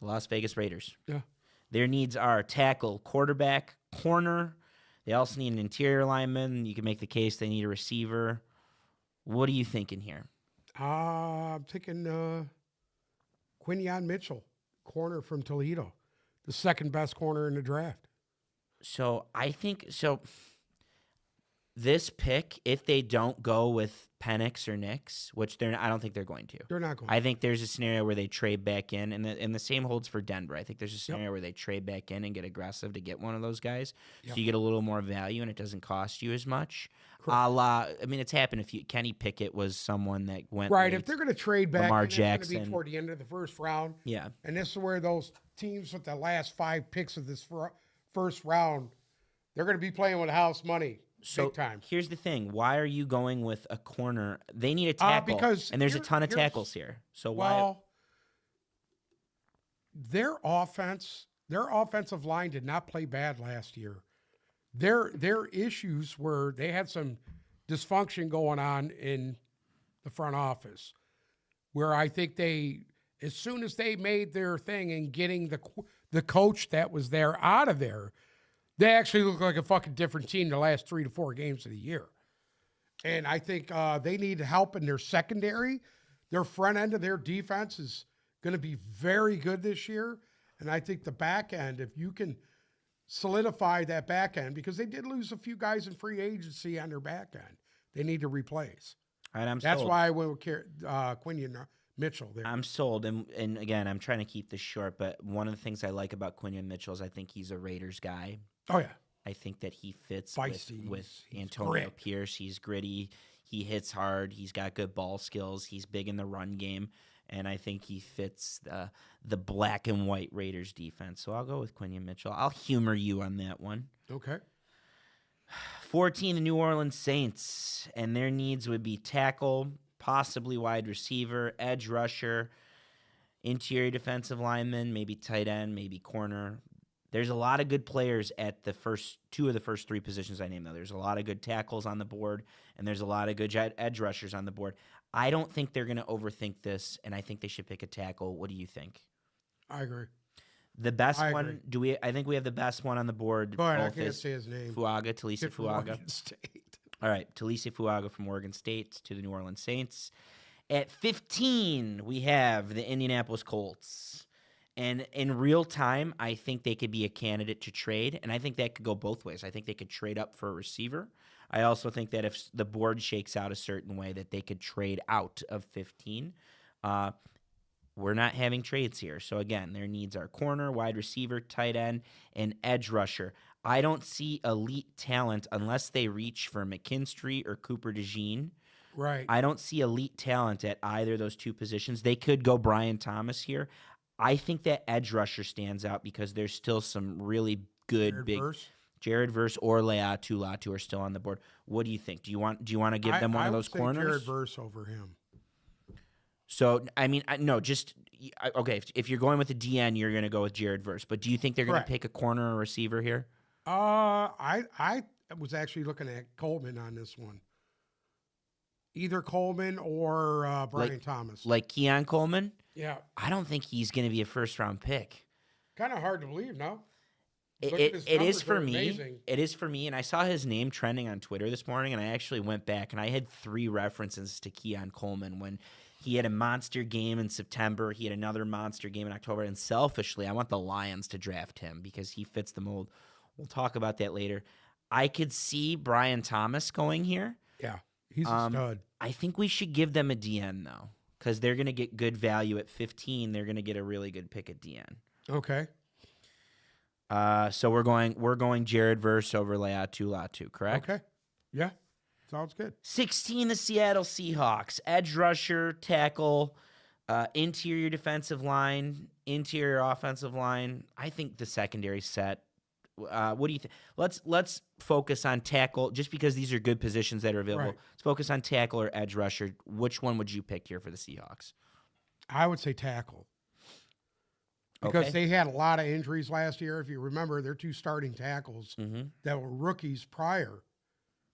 Las Vegas Raiders. Yeah. Their needs are tackle, quarterback, corner. They also need an interior lineman. You can make the case they need a receiver. What are you thinking here? I'm thinking Quinyon Mitchell, corner from Toledo, the second best corner in the draft. So I think this pick, if they don't go with Penix or Nix, which I don't think they're going to. They're not going. I think there's a scenario where they trade back in, and the same holds for Denver. I think there's a scenario where they trade back in and get aggressive to get one of those guys, so you get a little more value and it doesn't cost you as much. It's happened. Kenny Pickett was someone that went right. late. If they're going to trade back, Lamar it's going to Jackson. be toward the end of the first round. Yeah, and this is where those teams with the last 5 picks of this first round, they're going to be playing with house money. Big time. Here's the thing. Why are you going with a corner? They need a tackle. And there's a ton of tackles here. So why? Well, their offensive line did not play bad last year. Their issues were they had some dysfunction going on in the front office where I think as soon as they made their thing in getting the coach that was there out of there, they actually look like a fucking different team the last 3 to 4 games of the year. And I think they need help in their secondary. Their front end of their defense is going to be very good this year. And I think the back end, if you can solidify that back end, because they did lose a few guys in free agency on their back end, they need to replace. And That's why I went with Quinyon Mitchell there. I'm sold. And again, I'm trying to keep this short, but one of the things I like about Quinyon Mitchell is I think he's a Raiders guy. Oh, yeah. I think that he fits Feisty. with Antonio Pierce. He's gritty. He hits hard. He's got good ball skills. He's big in the run game. And I think he fits the black and white Raiders defense. So I'll go with Quinyon Mitchell. I'll humor you on that one. Okay. 14, the New Orleans Saints. And their needs would be tackle, possibly wide receiver, edge rusher, interior defensive lineman, maybe tight end, maybe corner. There's a lot of good players at the first 2 of the first 3 positions I named, though. There's a lot of good tackles on the board, and there's a lot of good edge rushers on the board. I don't think they're going to overthink this, and I think they should pick a tackle. What do you think? I agree. The best one, I think we have the best one on the board. Go ahead, I can't say his name. Talisa Fuaga. State. All right, Talisa Fuaga from Oregon State to the New Orleans Saints. At 15, we have the Indianapolis Colts. And in real time, I think they could be a candidate to trade, and I think that could go both ways. I think they could trade up for a receiver. I also think that if the board shakes out a certain way, that they could trade out of 15. we're not having trades here. So again, their needs are corner, wide receiver, tight end, and edge rusher. I don't see elite talent unless they reach for McKinstry or Cooper DeJean. Right. I don't see elite talent at either of those two positions. They could go Brian Thomas here. I think that edge rusher stands out because there's still some really good Jared Verse or Laiatu Latu are still on the board. What do you think? Do you want to give them one of those corners? Jared Verse over him. So I mean, okay. If you're going with the DN, you're going to go with Jared Verse. But do you think they're going to pick a corner or receiver here? I was actually looking at Coleman on this one. Either Coleman or Brian Thomas. Like Keon Coleman? Yeah. I don't think he's going to be a first-round pick. Kind of hard to believe, no? It is for me. Amazing. It is for me, and I saw his name trending on Twitter this morning, and I actually went back, and I had 3 references to Keon Coleman when he had a monster game in September. He had another monster game in October, and selfishly, I want the Lions to draft him because he fits the mold. We'll talk about that later. I could see Brian Thomas going here. Yeah, he's a stud. I think we should give them a DN, though, because they're going to get good value at 15. They're going to get a really good pick at DN. Okay. So we're going Jared Verse over Laiatu Latu, correct? Okay. Yeah. Sounds good. 16, the Seattle Seahawks. Edge rusher, tackle, interior defensive line, interior offensive line. I think the secondary set. What do you think? Let's focus on tackle, just because these are good positions that are available. Right. Let's focus on tackle or edge rusher. Which one would you pick here for the Seahawks? I would say tackle. Because they had a lot of injuries last year. If you remember, their 2 starting tackles that were rookies prior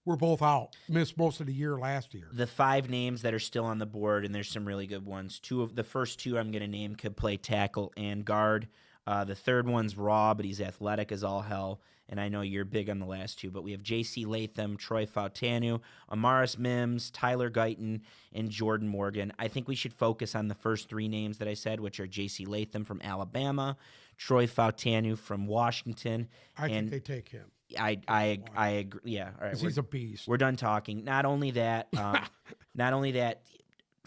were both out. Missed most of the year last year. The 5 names that are still on the board, and there's some really good ones. The first 2 I'm going to name could play tackle and guard. The third one's raw, but he's athletic as all hell. And I know you're big on the last 2, but we have J.C. Latham, Troy Fautanu, Amaris Mims, Tyler Guyton, and Jordan Morgan. I think we should focus on the first 3 names that I said, which are J.C. Latham from Alabama, Troy Fautanu from Washington. I think they take him. I agree. Yeah, all right. He's a beast. We're done talking. Not only that,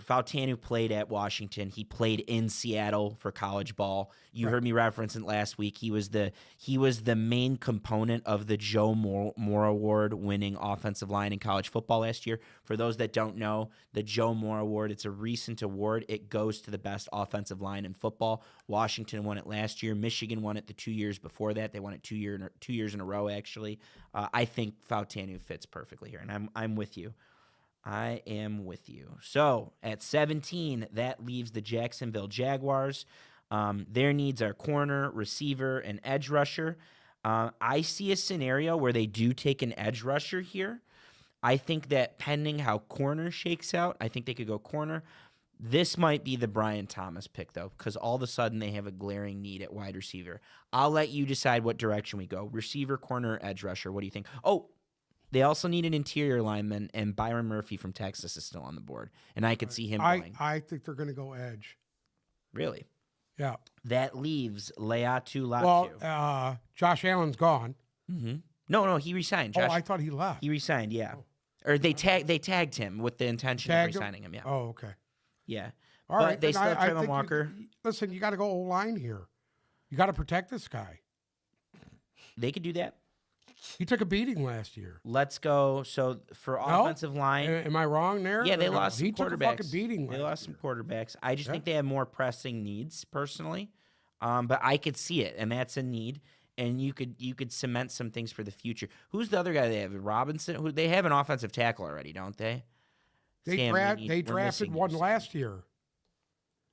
Fautanu played at Washington. He played in Seattle for college ball. You heard me reference it last week. He was the main component of the Joe Moore Award winning offensive line in college football last year. For those that don't know, the Joe Moore Award, it's a recent award. It goes to the best offensive line in football. Washington won it last year. Michigan won it the 2 years before that. They won it 2 years in a row, actually. I think Fautanu fits perfectly here, and I'm with you. I am with you. So at 17, that leaves the Jacksonville Jaguars. Their needs are corner, receiver, and edge rusher. I see a scenario where they do take an edge rusher here. I think that pending how corner shakes out, I think they could go corner. This might be the Brian Thomas pick, though, because all of a sudden they have a glaring need at wide receiver. I'll let you decide what direction we go. Receiver, corner, edge rusher. What do you think? Oh, they also need an interior lineman, and Byron Murphy from Texas is still on the board, and I could see him going. I think they're going to go edge. Really? Yeah. That leaves Laiatu Latu. Well, Josh Allen's gone. Mm-hmm. No, he resigned. Josh, I thought he left. He resigned, yeah. Or they tagged him with the intention of resigning him, yeah. Oh, okay. Yeah. All right. They still have Trayvon Walker. Listen, you got to go O-line here. You got to protect this guy. They could do that. He took a beating last year. Let's go. So for offensive line, am I wrong there? Yeah, they lost some quarterbacks. He took a fucking beating. They lost some quarterbacks. I just think they have more pressing needs personally, but I could see it, and that's a need. And you could cement some things for the future. Who's the other guy they have? Robinson. Who they have an offensive tackle already, don't they? They drafted one last year.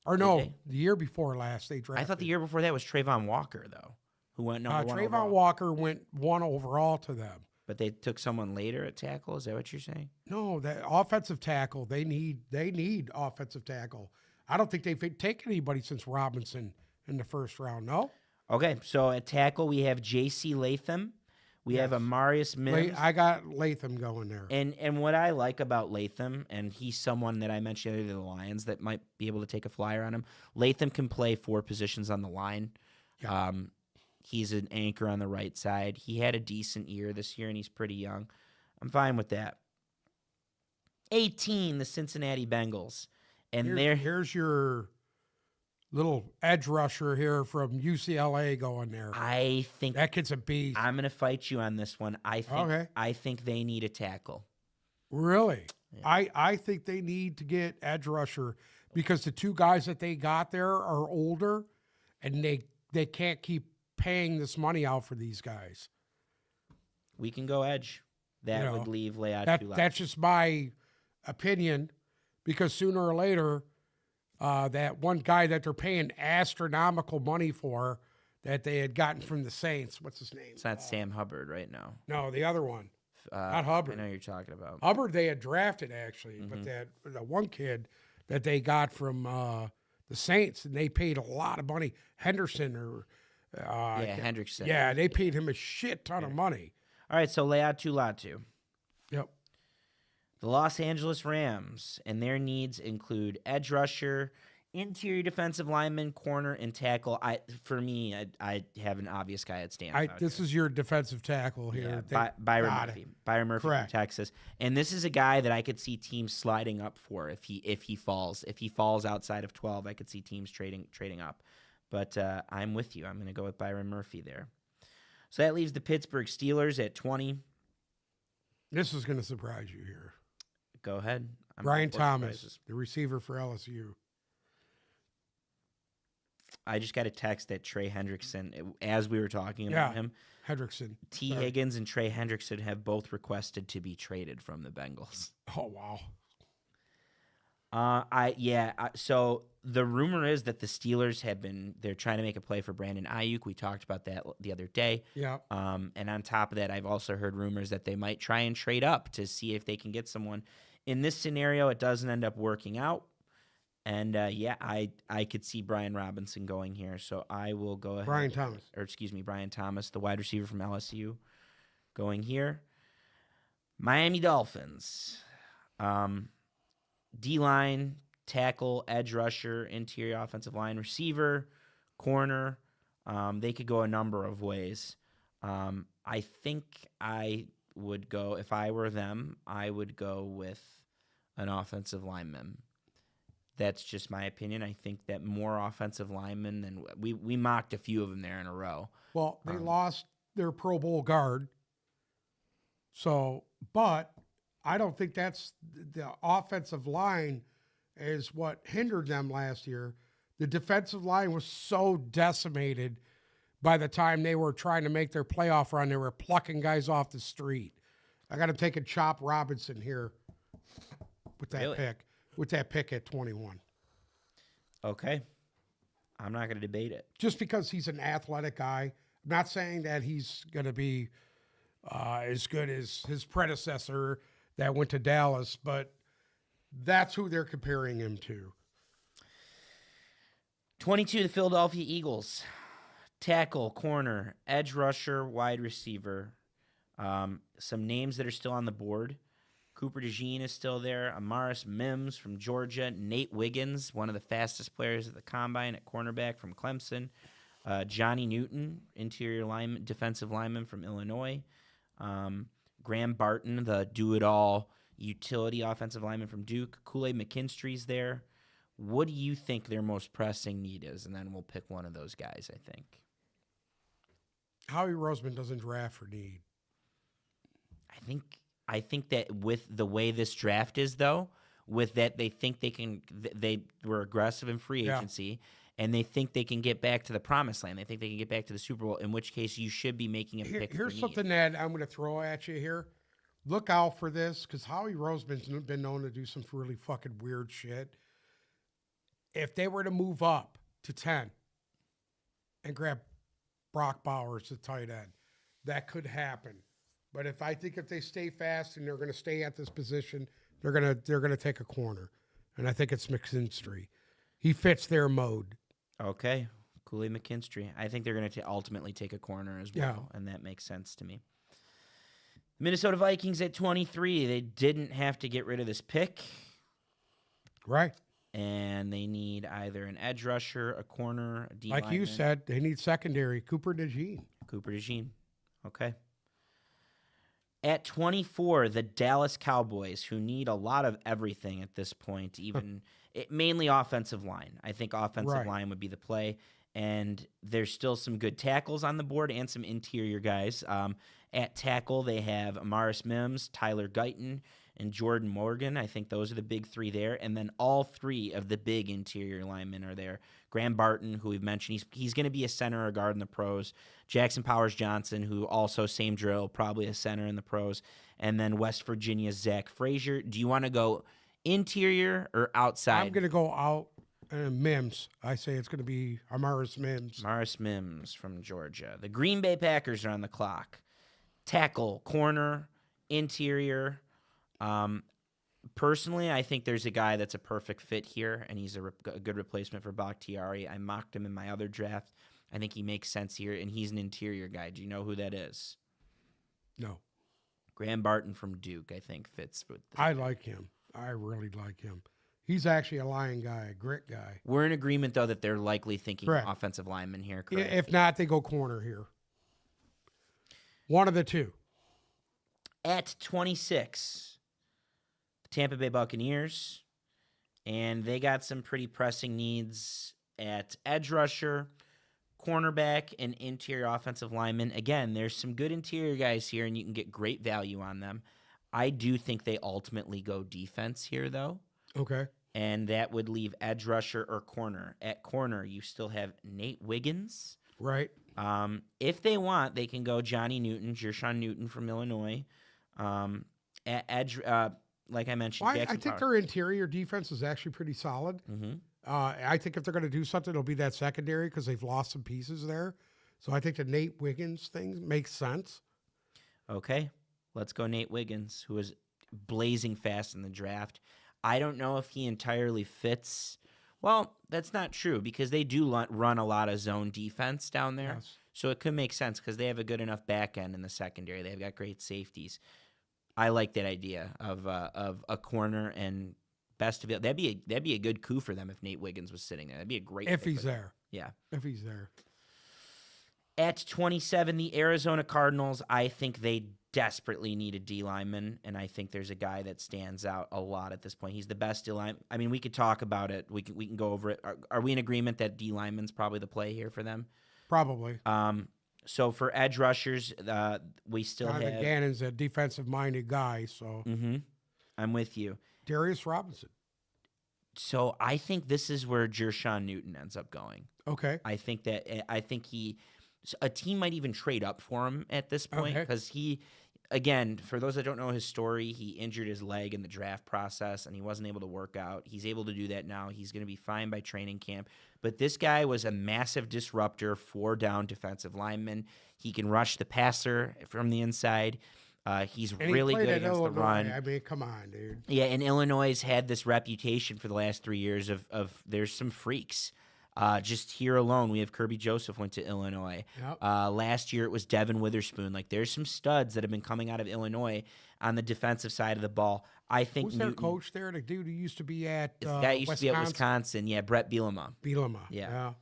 Or no, the year before last they drafted. I thought the year before that was Trayvon Walker though, who went number 1 Trayvon overall. Walker went 1 overall to them. But they took someone later at tackle. Is that what you're saying? No, that offensive tackle. They need offensive tackle. I don't think they've taken anybody since Robinson in the first round. No. Okay, so at tackle we have J.C. Latham. We have Amarius Mims. I got Latham going there. And what I like about Latham, and he's someone that I mentioned earlier, the Lions, that might be able to take a flyer on him. Latham can play 4 positions on the line. Yeah. He's an anchor on the right side. He had a decent year this year, and he's pretty young. I'm fine with that. 18, the Cincinnati Bengals. And here's your little edge rusher here from UCLA going there. I think That kid's a beast. I'm going to fight you on this one. I think they need a tackle. Really? Yeah. I think they need to get edge rusher because the two guys that they got there are older, and they can't keep paying this money out for these guys. We can go edge. That would leave Leah too loud. That's just my opinion, because sooner or later, that one guy that they're paying astronomical money for that they had gotten from the Saints, what's his name? It's not Sam Hubbard right now. No, the other one. Not Hubbard. I know who you're talking about. Hubbard they had drafted, actually, but the one kid that they got from the Saints, and they paid a lot of money. Henderson or... Hendrickson. Yeah, they paid him a shit ton of money. All right, so Leatu Latu. Yep. The Los Angeles Rams, and their needs include edge rusher, interior defensive lineman, corner, and tackle. I have an obvious guy that stands out. This is your defensive tackle here. Yeah, Byron Murphy. Byron Murphy from Texas. And this is a guy that I could see teams sliding up for if he falls. If he falls outside of 12, I could see teams trading up. But I'm with you. I'm going to go with Byron Murphy there. So that leaves the Pittsburgh Steelers at 20. This is going to surprise you here. Go ahead. Brian Thomas, the receiver for LSU. I just got a text that Trey Hendrickson, as we were talking about him. Hendrickson. Higgins and Trey Hendrickson have both requested to be traded from the Bengals. Oh, wow. So the rumor is that the Steelers they're trying to make a play for Brandon Ayuk. We talked about that the other day. Yeah. And on top of that, I've also heard rumors that they might try and trade up to see if they can get someone. In this scenario, it doesn't end up working out. And I could see Brian Robinson going here. So I will go ahead. Brian Thomas, the wide receiver from LSU, going here. Miami Dolphins. D-line, tackle, edge rusher, interior offensive line, receiver, corner. They could go a number of ways. I think I would go, if I were them, I would go with an offensive lineman. That's just my opinion. I think that more offensive linemen than we mocked a few of them there in a row. Well, they lost their Pro Bowl guard. So, but I don't think that's the offensive line is what hindered them last year. The defensive line was so decimated by the time they were trying to make their playoff run. They were plucking guys off the street. I got to take a Chop Robinson here with that pick. With that pick at 21. Okay. I'm not going to debate it. Just because he's an athletic guy. I'm not saying that he's going to be as good as his predecessor that went to Dallas, but that's who they're comparing him to. 22, the Philadelphia Eagles. Tackle, corner, edge rusher, wide receiver. Some names that are still on the board. Cooper DeJean is still there. Amaris Mims from Georgia. Nate Wiggins, one of the fastest players at the Combine at cornerback from Clemson. Johnny Newton, interior lineman, defensive lineman from Illinois. Graham Barton, the do-it-all utility offensive lineman from Duke. Kool-Aid McKinstry's there. What do you think their most pressing need is? And then we'll pick one of those guys, I think. Howie Roseman doesn't draft for need. I think that with the way this draft is, though, with that they think they were aggressive in free agency, and they think they can get back to the promised land. They think they can get back to the Super Bowl, in which case you should be making a pick. Here's something that I'm going to throw at you here. Look out for this, because Howie Roseman's been known to do some really fucking weird shit. If they were to move up to 10 and grab Brock Bowers, the tight end, that could happen. But if they stay fast and they're going to stay at this position, they're gonna take a corner, and I think it's McKinstry. He fits their mode. Okay, Kool-Aid McKinstry. I think they're going to ultimately take a corner as well, and that makes sense to me. Minnesota Vikings at 23. They didn't have to get rid of this pick, right? And they need either an edge rusher, a corner, a D like lineman. You said, they need secondary. Cooper DeJean. Okay. At 24, the Dallas Cowboys, who need a lot of everything at this point, even mainly offensive line. I think offensive Right. line would be the play. And there's still some good tackles on the board and some interior guys. At tackle, they have Amaris Mims, Tyler Guyton, and Jordan Morgan. I think those are the big three there. And then all three of the big interior linemen are there. Graham Barton, who we've mentioned, he's going to be a center or guard in the pros. Jackson Powers Johnson, who also same drill, probably a center in the pros. And then West Virginia's Zach Frazier. Do you want to go interior or outside? I'm going to go out. Mims. I say it's going to be Amaris Mims. Amaris Mims from Georgia. The Green Bay Packers are on the clock. Tackle, corner, interior. Personally, I think there's a guy that's a perfect fit here, and he's a good replacement for Bakhtiari. I mocked him in my other draft. I think he makes sense here, and he's an interior guy. Do you know who that is? No. Graham Barton from Duke, I think, fits with this. I like him. I really like him. He's actually a lion guy, a grit guy. We're in agreement, though, that they're likely thinking Correct. offensive lineman here, correct? If not, they go corner here. One of the two. At 26, the Tampa Bay Buccaneers, and they got some pretty pressing needs at edge rusher, cornerback, and interior offensive lineman. Again, there's some good interior guys here, and you can get great value on them. I do think they ultimately go defense here, though. Okay. And that would leave edge rusher or corner. At corner, you still have Nate Wiggins. Right. If they want, they can go Johnny Newton, Jershawn Newton from Illinois. At edge, like I mentioned, Well, I Jackson think Powers. their interior defense is actually pretty solid. Mm-hmm. I think if they're going to do something, it'll be that secondary because they've lost some pieces there. So I think the Nate Wiggins thing makes sense. Okay, let's go Nate Wiggins, who is blazing fast in the draft. I don't know if he entirely fits. Well, that's not true because they do run a lot of zone defense down there. Yes. So it could make sense because they have a good enough back end in the secondary. They've got great safeties. I like that idea of a corner and best of it. That'd be a good coup for them if Nate Wiggins was sitting there. That'd be a great If pick he's for them. there. Yeah. If he's there. At 27, the Arizona Cardinals, I think they desperately need a D lineman, and I think there's a guy that stands out a lot at this point. He's the best D lineman. I mean, we could talk about it. We can go over it. Are we in agreement that D lineman's probably the play here for them? Probably. So for edge rushers, we still Jonathan have. Gannon's a defensive-minded guy, so Mm-hmm. I'm with you. Darius Robinson. So I think this is where Jershawn Newton ends up going. Okay. I think a team might even trade up for him at this point Okay. because he, again, for those that don't know his story, he injured his leg in the draft process and he wasn't able to work out. He's able to do that now. He's going to be fine by training camp. But this guy was a massive disruptor, 4-down defensive lineman. He can rush the passer from the inside. He's And really he played good at against Illinois. the run. I mean, come on, dude. Yeah, and Illinois has had this reputation for the last 3 years of there's some freaks. Just here alone, we have Kirby Joseph went to Illinois. Yep. Last year, it was Devin Witherspoon. Like, there's some studs that have been coming out of Illinois on the defensive side of the ball. I think Who's their coach there? The dude who used to be at The guy used to be at Wisconsin. Yeah, Brett Bielema. Bielema. Yeah.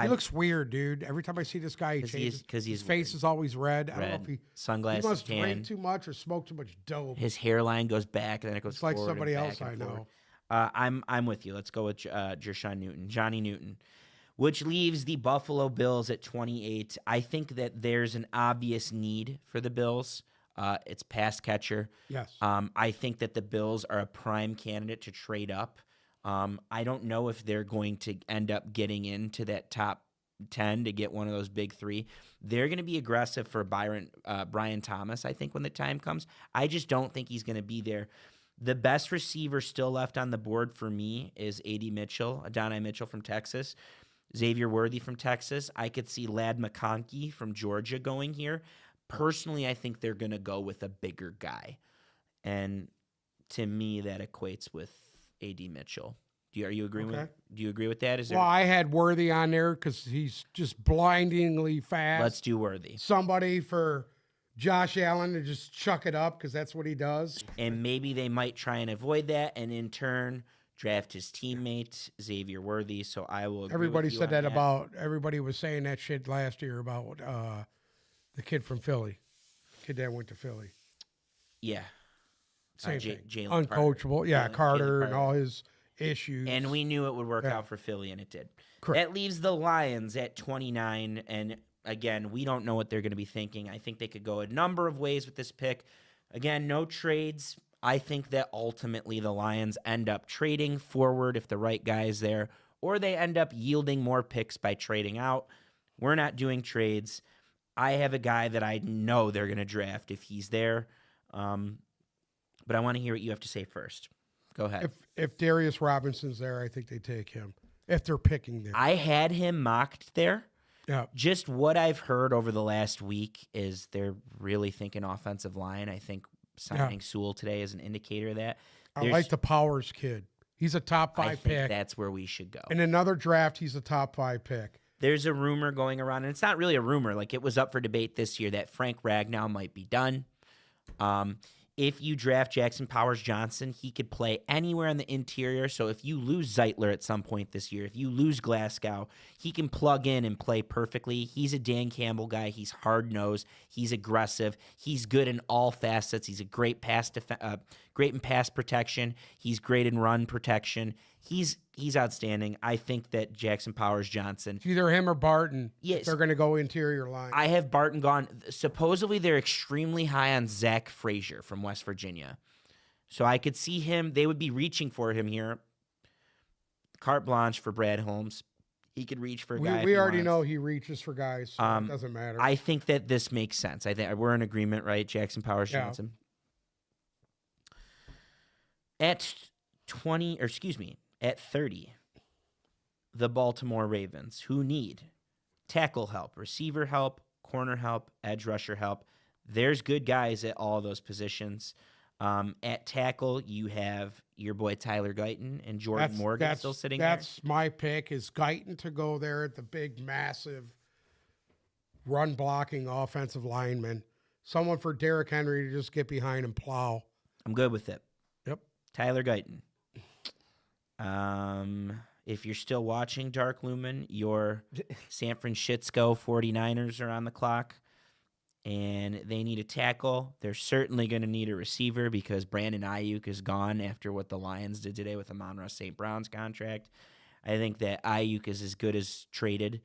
He looks weird, dude. Every time I see this guy, he changes. Because His face is always red. I don't know if he sunglasses, must tan. drink too much or smoke too much dope. His hairline goes back and then it goes It's like forward and somebody back else and I forward. know. I'm with you. Let's go with Jershawn Newton, Johnny Newton, which leaves the Buffalo Bills at 28. I think that there's an obvious need for the Bills. It's pass catcher. Yes. I think that the Bills are a prime candidate to trade up. I don't know if they're going to end up getting into that top 10 to get one of those big three. They're going to be aggressive for Brian Thomas, I think, when the time comes. I just don't think he's going to be there. The best receiver still left on the board for me is Adonai Mitchell from Texas, Xavier Worthy from Texas. I could see Ladd McConkey from Georgia going here. Personally, I think they're going to go with a bigger guy. And to me, that equates with A.D. Mitchell. Do you agree with that? Is there? Well, I had Worthy on there because he's just blindingly fast. Let's do Worthy. Somebody for Josh Allen to just chuck it up because that's what he does. And maybe they might try and avoid that and in turn draft his teammate, Xavier Worthy. So I will agree Everybody with you said on that about, everybody was saying that shit last year about the kid from Philly. Kid that went to Philly. Yeah. Same thing. Jalen Uncoachable. Carter. Yeah, Jalen Carter and Carter. all his issues. And we knew it would work out for Philly, and it did. Correct. That leaves the Lions at 29, and again, we don't know what they're going to be thinking. I think they could go a number of ways with this pick. Again, no trades. I think that ultimately the Lions end up trading forward if the right guy is there, or they end up yielding more picks by trading out. We're not doing trades. I have a guy that I know they're going to draft if he's there, but I want to hear what you have to say first. Go ahead. If Darius Robinson's there, I think they take him. If they're picking there. I had him mocked there. Yeah. Just what I've heard over the last week is they're really thinking offensive line. I think signing Sewell today is an indicator of that. I like the Powers kid. He's a top 5 I think pick. that's where we should go. In another draft, he's a top 5 pick. There's a rumor going around, and it's not really a rumor. Like, it was up for debate this year that Frank Ragnow might be done. If you draft Jackson Powers Johnson, he could play anywhere in the interior. So if you lose Zeitler at some point this year, if you lose Glasgow, he can plug in and play perfectly. He's a Dan Campbell guy. He's hard-nosed. He's aggressive. He's good in all facets. He's a great great in pass protection. He's great in run protection. He's outstanding. I think that Jackson Powers Johnson. It's either him or Barton. Yes. They're going to go interior line. I have Barton gone. Supposedly, they're extremely high on Zach Frazier from West Virginia. So I could see him. They would be reaching for him here. Carte blanche for Brad Holmes. He could reach for a guy. We already know he reaches for guys, so it doesn't matter. I think that this makes sense. I think we're in agreement, right? Jackson Powers Johnson. At 30, the Baltimore Ravens, who need tackle help, receiver help, corner help, edge rusher help. There's good guys at all those positions. At tackle, you have your boy Tyler Guyton and Jordan Morgan still sitting there. That's my pick, is Guyton to go there at the big, massive run-blocking offensive lineman. Someone for Derrick Henry to just get behind and plow. I'm good with it. Yep. Tyler Guyton. If you're still watching Dark Lumen, your San Francisco 49ers are on the clock, and they need a tackle. They're certainly going to need a receiver because Brandon Ayuk is gone after what the Lions did today with Amon-Ra St. Brown's contract. I think that Ayuk is as good as traded.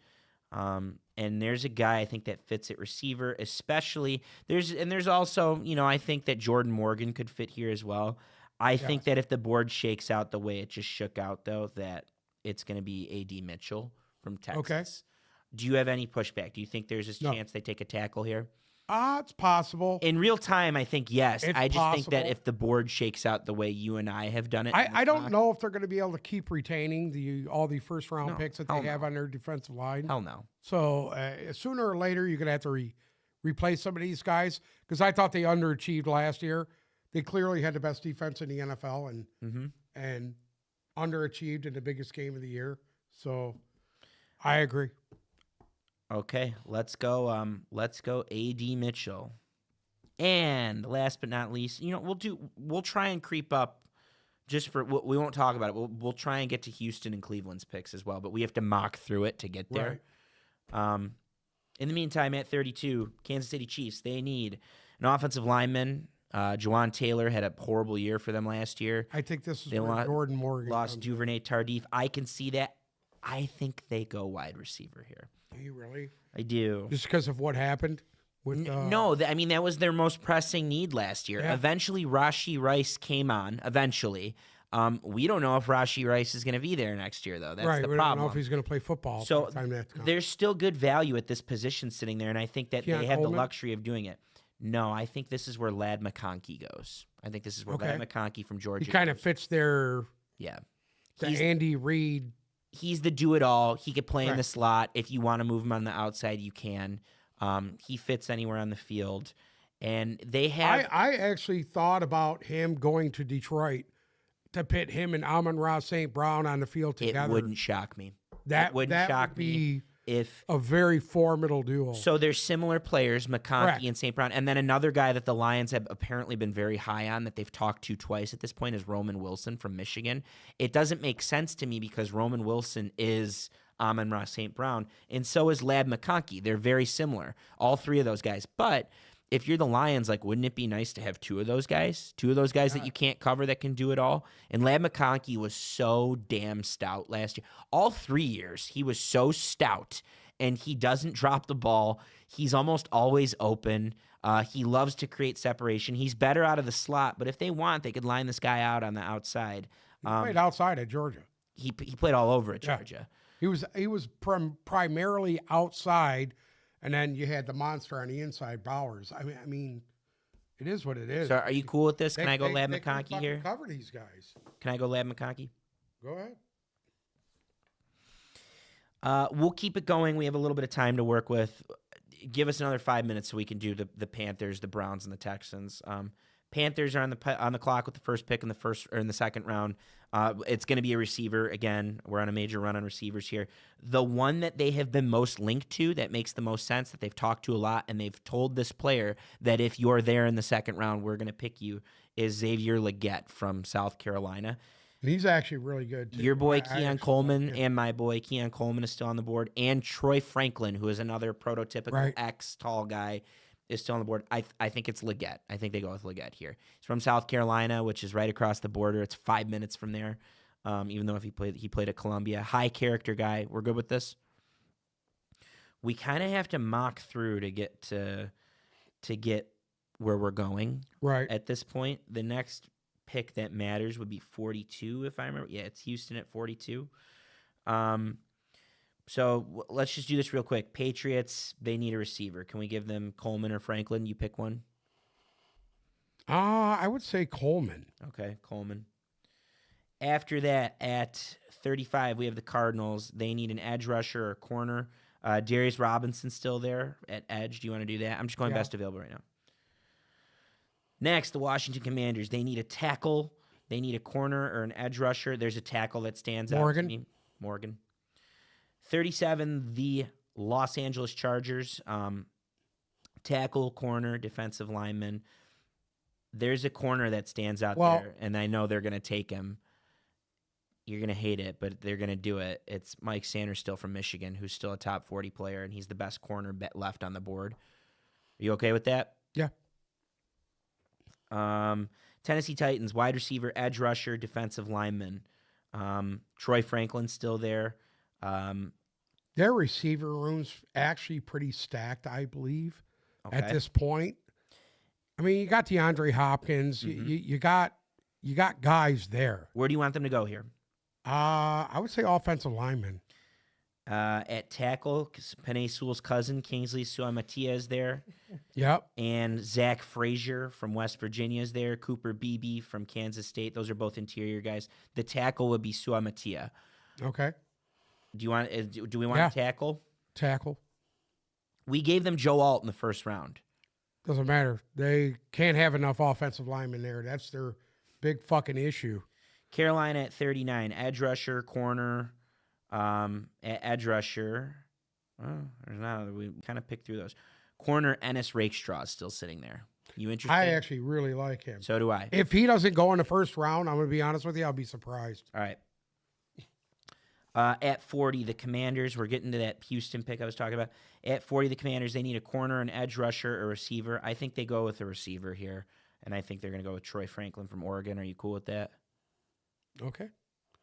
And there's a guy I think that fits at receiver, especially there's also, I think that Jordan Morgan could fit here as well. I think that if the board shakes out the way it just shook out, though, that it's going to be A.D. Mitchell from Texas. Okay. Do you have any pushback? Do you think there's a chance they take a tackle here? It's possible. In real time, I think yes. It's I just possible. think that if the board shakes out the way you and I have done it. I don't know if they're going to be able to keep retaining all the first-round picks that they have on their defensive line. Hell no. So sooner or later, you're going to have to replace some of these guys, because I thought they underachieved last year. They clearly had the best defense in the NFL and underachieved in the biggest game of the year. So I agree. Okay, let's go. Let's go A.D. Mitchell. And last but not least, we'll try and creep up just for we won't talk about it. We'll try and get to Houston and Cleveland's picks as well, but we have to mock through it to get there. Right. In the meantime, at 32, Kansas City Chiefs, they need an offensive lineman. Juwan Taylor had a horrible year for them last year. I think this is where Jordan Morgan lost Duvernay Tardif. I can see that. I think they go wide receiver here. Do you really? I do. Just because of what happened? No, that was their most pressing need last year. Yeah. Eventually, Rashee Rice came on. Eventually. We don't know if Rashee Rice is going to be there next year, though. That's the problem. We don't know if he's going to play football. So there's still good value at this position sitting there, and I think that they have the luxury of doing it. No, I think this is where Ladd McConkey goes. I think this is where Ladd McConkey from Georgia He kind of fits their Andy Reid. He's the do-it-all. He could play in the slot. If you want to move him on the outside, you can. He fits anywhere on the field. And they have... I actually thought about him going to Detroit to pit him and Amon-Ra St. Brown on the field together. It wouldn't shock me. That would me if a very formidable duo. So they're similar players, McConkey and St. Brown. And then another guy that the Lions have apparently been very high on that they've talked to twice at this point is Roman Wilson from Michigan. It doesn't make sense to me because Roman Wilson is Amon-Ra St. Brown, and so is Ladd McConkey. They're very similar, all three of those guys. But if you're the Lions, like, wouldn't it be nice to have two of those guys? Two of those guys that you can't cover that can do it all? And Ladd McConkey was so damn stout last year. All 3 years, he was so stout, and he doesn't drop the ball. He's almost always open. He loves to create separation. He's better out of the slot, but if they want, they could line this guy out on the outside. He played outside at Georgia. He played all over at Georgia. He was primarily outside, and then you had the monster on the inside, Bowers. I mean, it is what it is. So are you cool with this? Can I go Ladd McConkey here? Cover these guys. Can I go Ladd McConkey? Go ahead. We'll keep it going. We have a little bit of time to work with. Give us another 5 minutes so we can do the Panthers, the Browns, and the Texans. Panthers are on the clock with the first pick in the second round. It's going to be a receiver again. We're on a major run on receivers here. The one that they have been most linked to, that makes the most sense, that they've talked to a lot, and they've told this player that if you're there in the second round, we're going to pick you, is Xavier Legette from South Carolina. And he's actually really good, too. Your boy Keon Coleman and my boy Keon Coleman is still on the board, and Troy Franklin, who is another prototypical tall guy, is still on the board. I think it's Legette. I think they go with Legette here. He's from South Carolina, which is right across the border. It's 5 minutes from there. Even though if he played at Columbia, high character guy. We're good with this. We kind of have to mock through to get where we're going. Right at this point. The next pick that matters would be 42, if I remember. Yeah, it's Houston at 42. So let's just do this real quick. Patriots, they need a receiver. Can we give them Coleman or Franklin? You pick one. I would say Coleman. Okay, Coleman. After that, at 35, we have the Cardinals. They need an edge rusher or corner. Darius Robinson's still there at edge. Do you want to do that? I'm just going best available right now. Next, the Washington Commanders. They need a tackle. They need a corner or an edge rusher. There's a tackle that stands out to me. Morgan. 37, the Los Angeles Chargers. Tackle, corner, defensive lineman. There's a corner that stands out there, and I know they're going to take him. You're going to hate it, but they're going to do it. It's Mike Sanders, still from Michigan, who's still a top 40 player, and he's the best corner left on the board. Are you okay with that? Yeah. Tennessee Titans, wide receiver, edge rusher, defensive lineman. Troy Franklin's still there. Their receiver room's actually pretty stacked, I believe, at this point. I mean, you got DeAndre Hopkins. You got guys there. Where do you want them to go here? I would say offensive lineman. At tackle, Penei Sewell's cousin, Kingsley Suamataia, is there. Yep. And Zach Frazier from West Virginia is there. Cooper Beebe from Kansas State. Those are both interior guys. The tackle would be Suamataia. Okay. Do we want a tackle? Tackle. We gave them Joe Alt in the first round. Doesn't matter. They can't have enough offensive linemen there. That's their big fucking issue. Carolina at 39, edge rusher, corner, edge rusher. Oh, there's not. We kind of picked through those. Corner, Ennis Rakestraw is still sitting there. You interested? I actually really like him. So do I. If he doesn't go in the first round, I'm going to be honest with you, I'll be surprised. All right. At 40, the Commanders, we're getting to that Houston pick I was talking about. At 40, the Commanders, they need a corner, an edge rusher, a receiver. I think they go with a receiver here, and I think they're going to go with Troy Franklin from Oregon. Are you cool with that? Okay.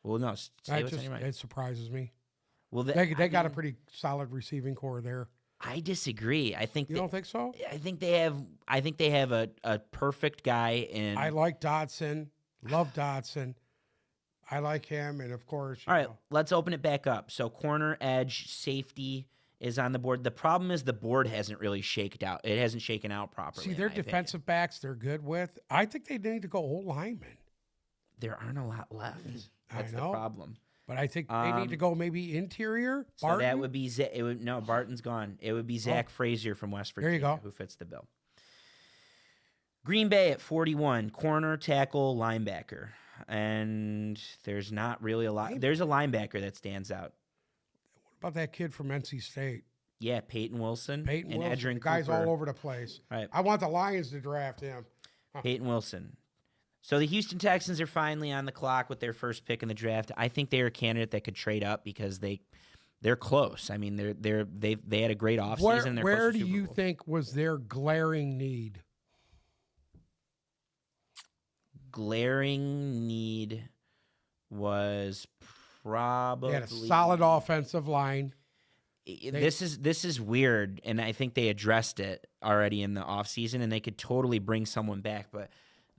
Well, no, say what's on your mind. It surprises me. Well, they got a pretty solid receiving core there. I disagree. I think you don't think so? I think they have a perfect guy in. I like Dodson. Love Dodson. I like him, and of course. All right, let's open it back up. So corner, edge, safety is on the board. The problem is the board hasn't really shaken out. It hasn't shaken out properly. See, their defensive backs they're good with. I think they need to go old linemen. There aren't a lot left. That's the problem. But I think they need to go maybe interior. So Barton? that would be no, Barton's gone. It would be Zach Frazier from West Virginia. There you go. Who fits the bill. Green Bay at 41, corner, tackle, linebacker. And there's not really a lot. There's a linebacker that stands out. What about that kid from NC State? Yeah, Peyton Wilson. Peyton and Wilson. Edgerrin Guy's Cooper. all over the place. Right. I want the Lions to draft him. Peyton Wilson. So the Houston Texans are finally on the clock with their first pick in the draft. I think they're a candidate that could trade up because they they're close. I mean, they had a great offseason. Where do you think was their glaring need? Glaring need was probably They had a solid offensive line. This is weird, and I think they addressed it already in the offseason, and they could totally bring someone back. But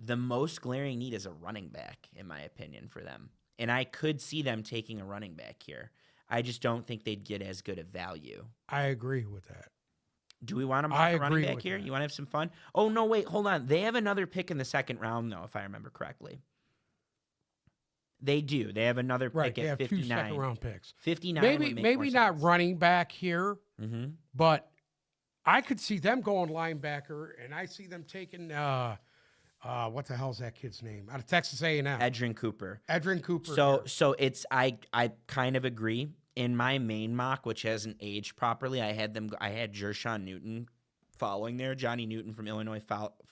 the most glaring need is a running back, in my opinion, for them. And I could see them taking a running back here. I just don't think they'd get as good a value. I agree with that. Do we want to mock a running back here? You want to have some fun? Oh, no, wait, hold on. They have another pick in the second round, though, if I remember correctly. They do. They have another pick at 59. They have 2 second-round picks. 59 Maybe not running back here, mm-hmm. but I could see them going linebacker, and I see them taking what the hell's that kid's name? Out of Texas A&M. Edgerrin Cooper. Edgerrin Cooper. So it's I kind of agree. In my main mock, which hasn't aged properly, I had Jershon Newton following there, Johnny Newton from Illinois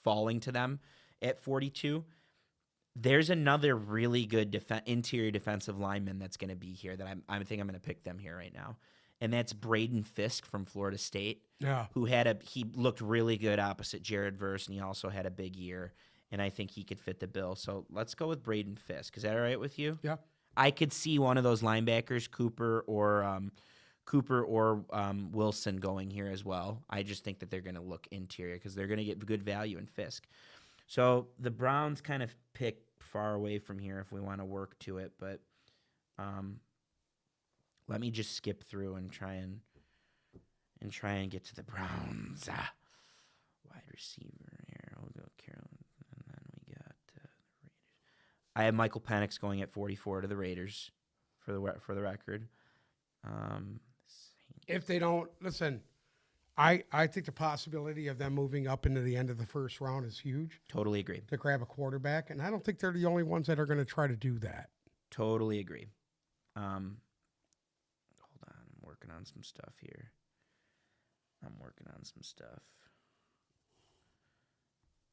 falling to them at 42. There's another really good interior defensive lineman that's going to be here that I think I'm going to pick them here right now, and that's Braden Fisk from Florida State. Yeah, he looked really good opposite Jared Verse, and he also had a big year, and I think he could fit the bill. So let's go with Braden Fisk. Is that all right with you? Yeah. I could see one of those linebackers, Cooper or Wilson, going here as well. I just think that they're going to look interior because they're going to get good value in Fisk. So the Browns kind of pick far away from here if we want to work to it, but let me just skip through and try and get to the Browns. Wide receiver here. We'll go Carolina, and then we got the Raiders. I have Michael Penix going at 44 to the Raiders for the record. If they don't listen. I think the possibility of them moving up into the end of the first round is huge. Totally agree. To grab a quarterback, and I don't think they're the only ones that are going to try to do that. Totally agree. Hold on, I'm working on some stuff here.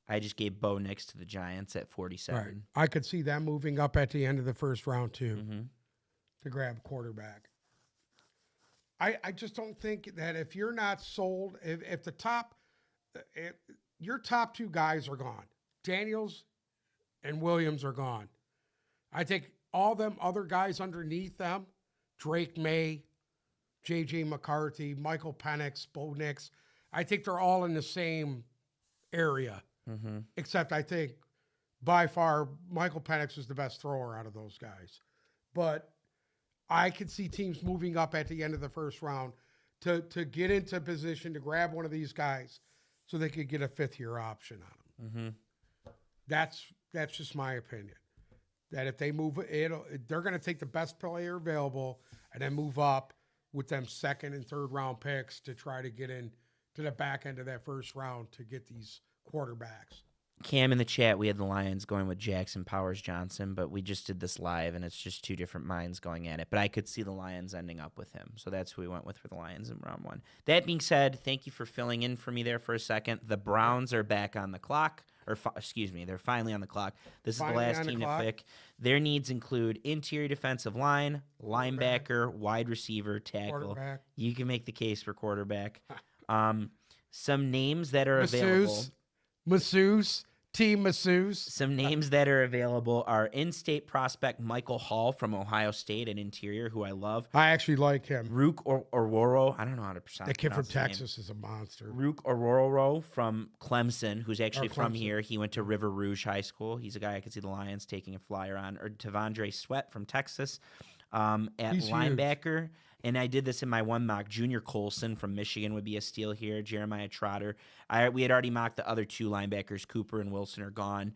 I just gave Bo Nix to the Giants at 47. Right. I could see them moving up at the end of the first round too, mm-hmm. to grab a quarterback. I just don't think that if you're not sold, if your top 2 guys are gone, Daniels and Williams are gone, I think all them other guys underneath them, Drake May, J.J. McCarthy, Michael Penix, Bo Nix, I think they're all in the same area. Mm-hmm. Except I think by far Michael Penix is the best thrower out of those guys. But I could see teams moving up at the end of the first round to get into position to grab one of these guys so they could get a 5th-year option on them. Mm-hmm. That's just my opinion. That if they move, they're going to take the best player available and then move up with them 2nd and 3rd round picks to try to get in to the back end of that first round to get these quarterbacks. Cam in the chat, we had the Lions going with Jackson Powers Johnson, but we just did this live, and it's just 2 different minds going at it. But I could see the Lions ending up with him, so that's who we went with for the Lions in round 1. That being said, thank you for filling in for me there for a second. The Browns are back on the clock, they're finally on the clock. This is the last team to pick. Their needs include interior defensive line, linebacker, wide receiver, tackle. You can make the case for quarterback. Some names that are available. Masseuse. Team Masseuse. Some names that are available are in-state prospect Michael Hall from Ohio State, an interior who I love. I actually like him. Rook Ororo, I don't know how to pronounce. That kid from Texas is a monster. Rook Ororo from Clemson, who's actually from here. He went to River Rouge High School. He's a guy I could see the Lions taking a flyer on. Or Tavondre Sweat from Texas at He's linebacker. Huge. And I did this in my one mock. Junior Colson from Michigan would be a steal here. Jeremiah Trotter. We had already mocked the other 2 linebackers. Cooper and Wilson are gone.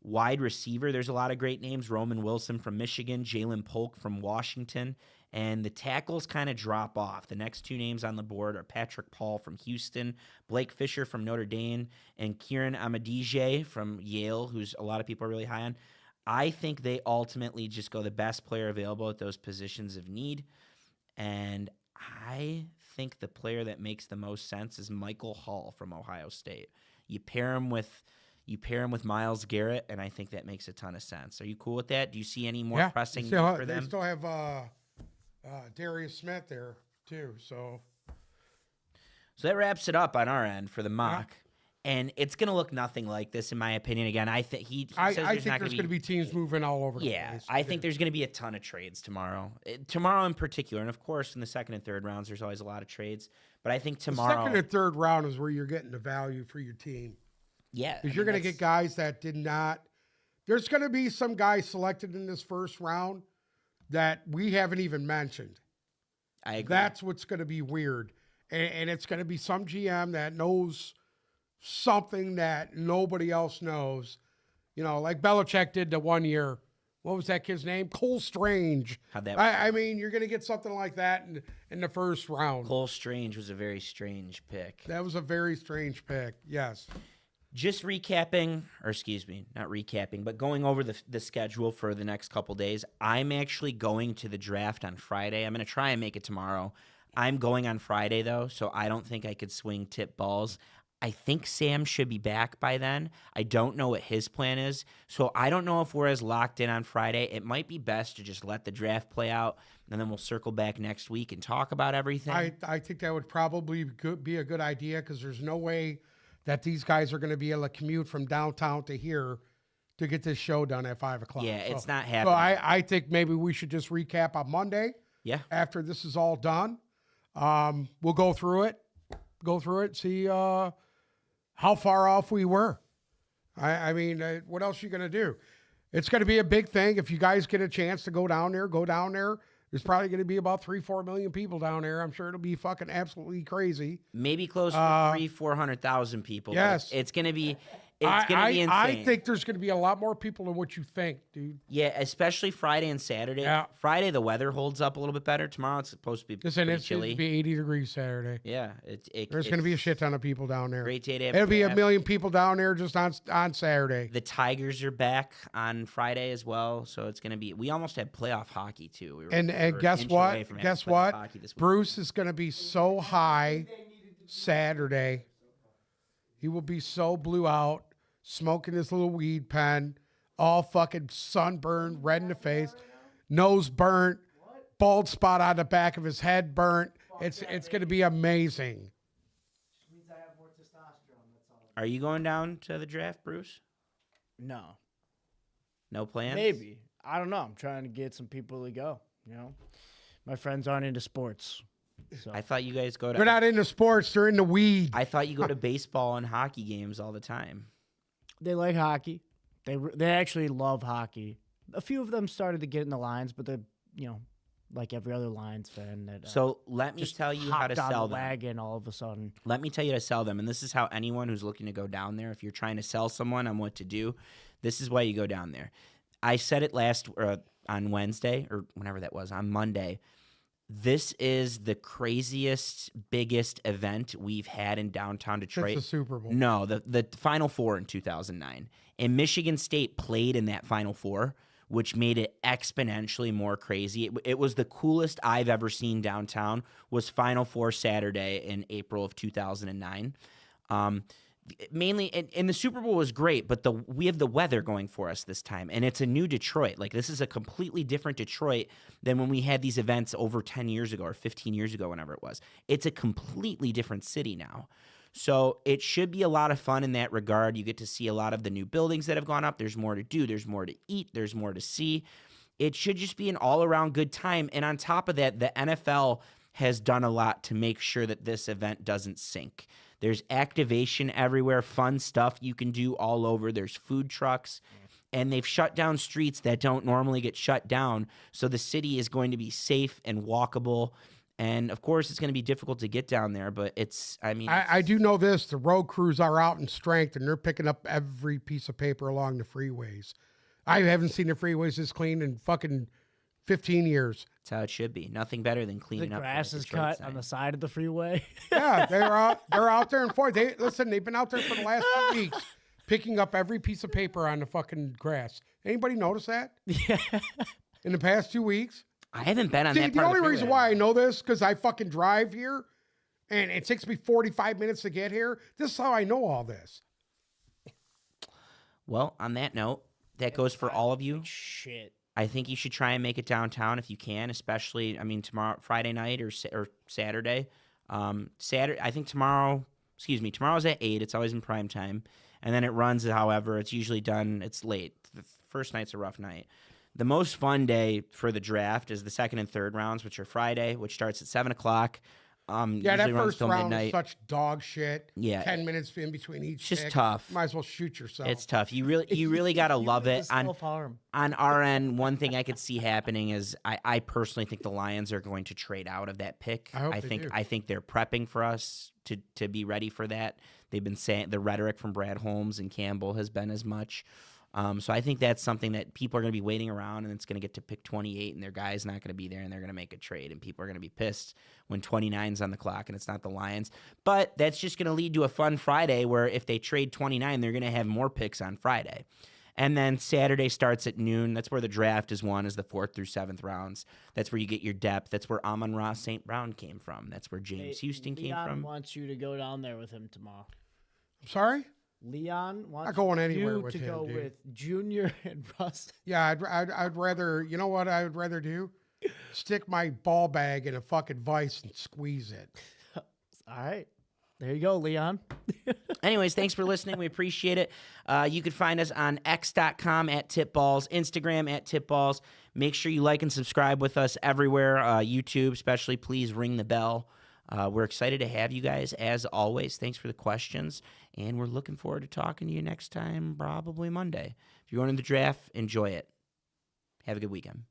Wide receiver, there's a lot of great names. Roman Wilson from Michigan. Jalen Polk from Washington. And the tackles kind of drop off. The next 2 names on the board are Patrick Paul from Houston, Blake Fisher from Notre Dame, and Kieran Amadije from Yale, who's a lot of people are really high on. I think they ultimately just go the best player available at those positions of need. And I think the player that makes the most sense is Michael Hall from Ohio State. You pair him with Myles Garrett, and I think that makes a ton of sense. Are you cool with that? Do you see any more pressing need for them? They still have Darius Smith there too. So that wraps it up on our end for the mock. And it's going to look nothing like this, in my opinion. Again, I think he says I think there's going to be teams moving all over the place. I think there's going to be a ton of trades tomorrow. Tomorrow in particular. And, of course, in the second and third rounds, there's always a lot of trades. But I think tomorrow. The second and third round is where you're getting the value for your team. Yeah. Because you're going to get guys that did not. There's going to be some guys selected in this first round that we haven't even mentioned. I agree. That's what's going to be weird. And it's going to be some GM that knows something that nobody else knows. You know, like Belichick did the 1 year. What was that kid's name? Cole Strange. How'd that I mean, you're going to get something like that in the first round. Cole Strange was a very strange pick. That was a very strange pick, yes. Just recapping, or excuse me, not recapping, but going over the schedule for the next couple days. I'm actually going to the draft on Friday. I'm going to try and make it tomorrow. I'm going on Friday, though, so I don't think I could swing tip balls. I think Sam should be back by then. I don't know what his plan is, so I don't know if we're as locked in on Friday. It might be best to just let the draft play out, and then we'll circle back next week and talk about everything. I think that would probably be a good idea because there's no way that these guys are going to be able to commute from downtown to here to get this show done at 5 o'clock. Yeah, it's not So happening. I think maybe we should just recap on Monday. Yeah. After this is all done, we'll go through it, see how far off we were. I mean, what else are you going to do? It's going to be a big thing. If you guys get a chance to go down there, go down there. There's probably going to be about 3-4 million people down there. I'm sure it'll be fucking absolutely crazy. Maybe close to 300,000-400,000 people. Yes. It's going to be insane. I think there's going to be a lot more people than what you think, dude. Yeah, especially Friday and Saturday. Yeah. Friday, the weather holds up a little bit better. Tomorrow, it's supposed to be Listen, pretty it's chilly. going to be 80 degrees Saturday. Yeah. There's going to be a shit ton of people down there. Great day to have It'll be a draft. million people down there just on Saturday. The Tigers are back on Friday as well, so it's going to be. We almost had playoff hockey too. We were And an guess inch away what? from having Guess playoff what? hockey this week. Bruce is going to be so high Saturday. He will be so blew out, smoking his little weed pen, all fucking sunburned, red in the face, nose burnt, bald spot on the back of his head burnt. It's going to be amazing. Are you going down to the draft, Bruce? No. No plans? Maybe. I don't know. I'm trying to get some people to go, you know. My friends aren't into sports. So I thought you guys go to. They're not into sports. They're into weed. I thought you go to baseball and hockey games all the time. they like hockey. They actually love hockey. A few of them started to get in the lines, but they're, you know, like every other Lions fan that So let me tell you how to hopped on sell the them. wagon all of a sudden. Let me tell you how to sell them. And this is how anyone who's looking to go down there, if you're trying to sell someone on what to do, this is why you go down there. I said it on Wednesday or whenever that was, on Monday. This is the craziest, biggest event we've had in downtown Detroit. It's the Super Bowl. No, the Final Four in 2009. And Michigan State played in that Final Four, which made it exponentially more crazy. It was the coolest I've ever seen downtown, was Final Four Saturday in April of 2009. Mainly, and the Super Bowl was great, but we have the weather going for us this time, and it's a new Detroit. Like, this is a completely different Detroit than when we had these events over 10 years ago or 15 years ago, whenever it was. It's a completely different city now. So it should be a lot of fun in that regard. You get to see a lot of the new buildings that have gone up. There's more to do. There's more to eat. There's more to see. It should just be an all-around good time. And on top of that, the NFL has done a lot to make sure that this event doesn't sink. There's activation everywhere, fun stuff you can do all over. There's food trucks. And they've shut down streets that don't normally get shut down. So the city is going to be safe and walkable. And, of course, it's going to be difficult to get down there, but I do know this. The road crews are out in strength, and they're picking up every piece of paper along the freeways. I haven't seen the freeways this clean in fucking 15 years. That's how it should be. Nothing better than The cleaning up. grass is cut on the side of the freeway. Yeah, they're out there in Ford. They've been out there for the last 2 weeks picking up every piece of paper on the fucking grass. Anybody notice that? Yeah. In the past 2 weeks? I haven't been on See, that the part only of the reason freeway. why I know this because I fucking drive here, and it takes me 45 minutes to get here. This is how I know all this. Well, on that note, that goes for all of you. Shit. I think you should try and make it downtown if you can, especially, I mean, tomorrow, Friday night or Saturday. I think tomorrow's at 8. It's always in prime time. And then it runs, however, it's usually done, it's late. The first night's a rough night. The most fun day for the draft is the second and third rounds, which are Friday, which starts at 7 o'clock. That first round is such dog shit. Yeah. 10 minutes in between each. It's just pick. tough. Might as well shoot yourself. It's tough. You really gotta love it. Self-harm. On our end, one thing I could see happening is I personally think the Lions are going to trade out of that pick. I think they're prepping for us to be ready for that. They've been saying the rhetoric from Brad Holmes and Campbell has been as much. So I think that's something that people are going to be waiting around, and it's going to get to pick 28, and their guy's not going to be there, and they're going to make a trade, and people are going to be pissed when 29's on the clock and it's not the Lions. But that's just going to lead to a fun Friday where if they trade 29, they're going to have more picks on Friday. And then Saturday starts at noon. That's where the draft is won, is the 4th through 7th rounds. That's where you get your depth. That's where Amon-Ra St. Brown came from. That's where James Houston came Leon from. wants you to go down there with him tomorrow. I'm sorry? Leon wants Not going anywhere you with to him, go dude. with Junior and Russ. Yeah, I'd rather, you know what I would rather do? Stick my ball bag in a fucking vice and squeeze it. All right. There you go, Leon. Anyways, thanks for listening. We appreciate it. You can find us on x.com at tipballs, Instagram at tipballs. Make sure you like and subscribe with us everywhere. YouTube especially, please ring the bell. We're excited to have you guys, as always. Thanks for the questions, and we're looking forward to talking to you next time, probably Monday. If you're going to the draft, enjoy it. Have a good weekend.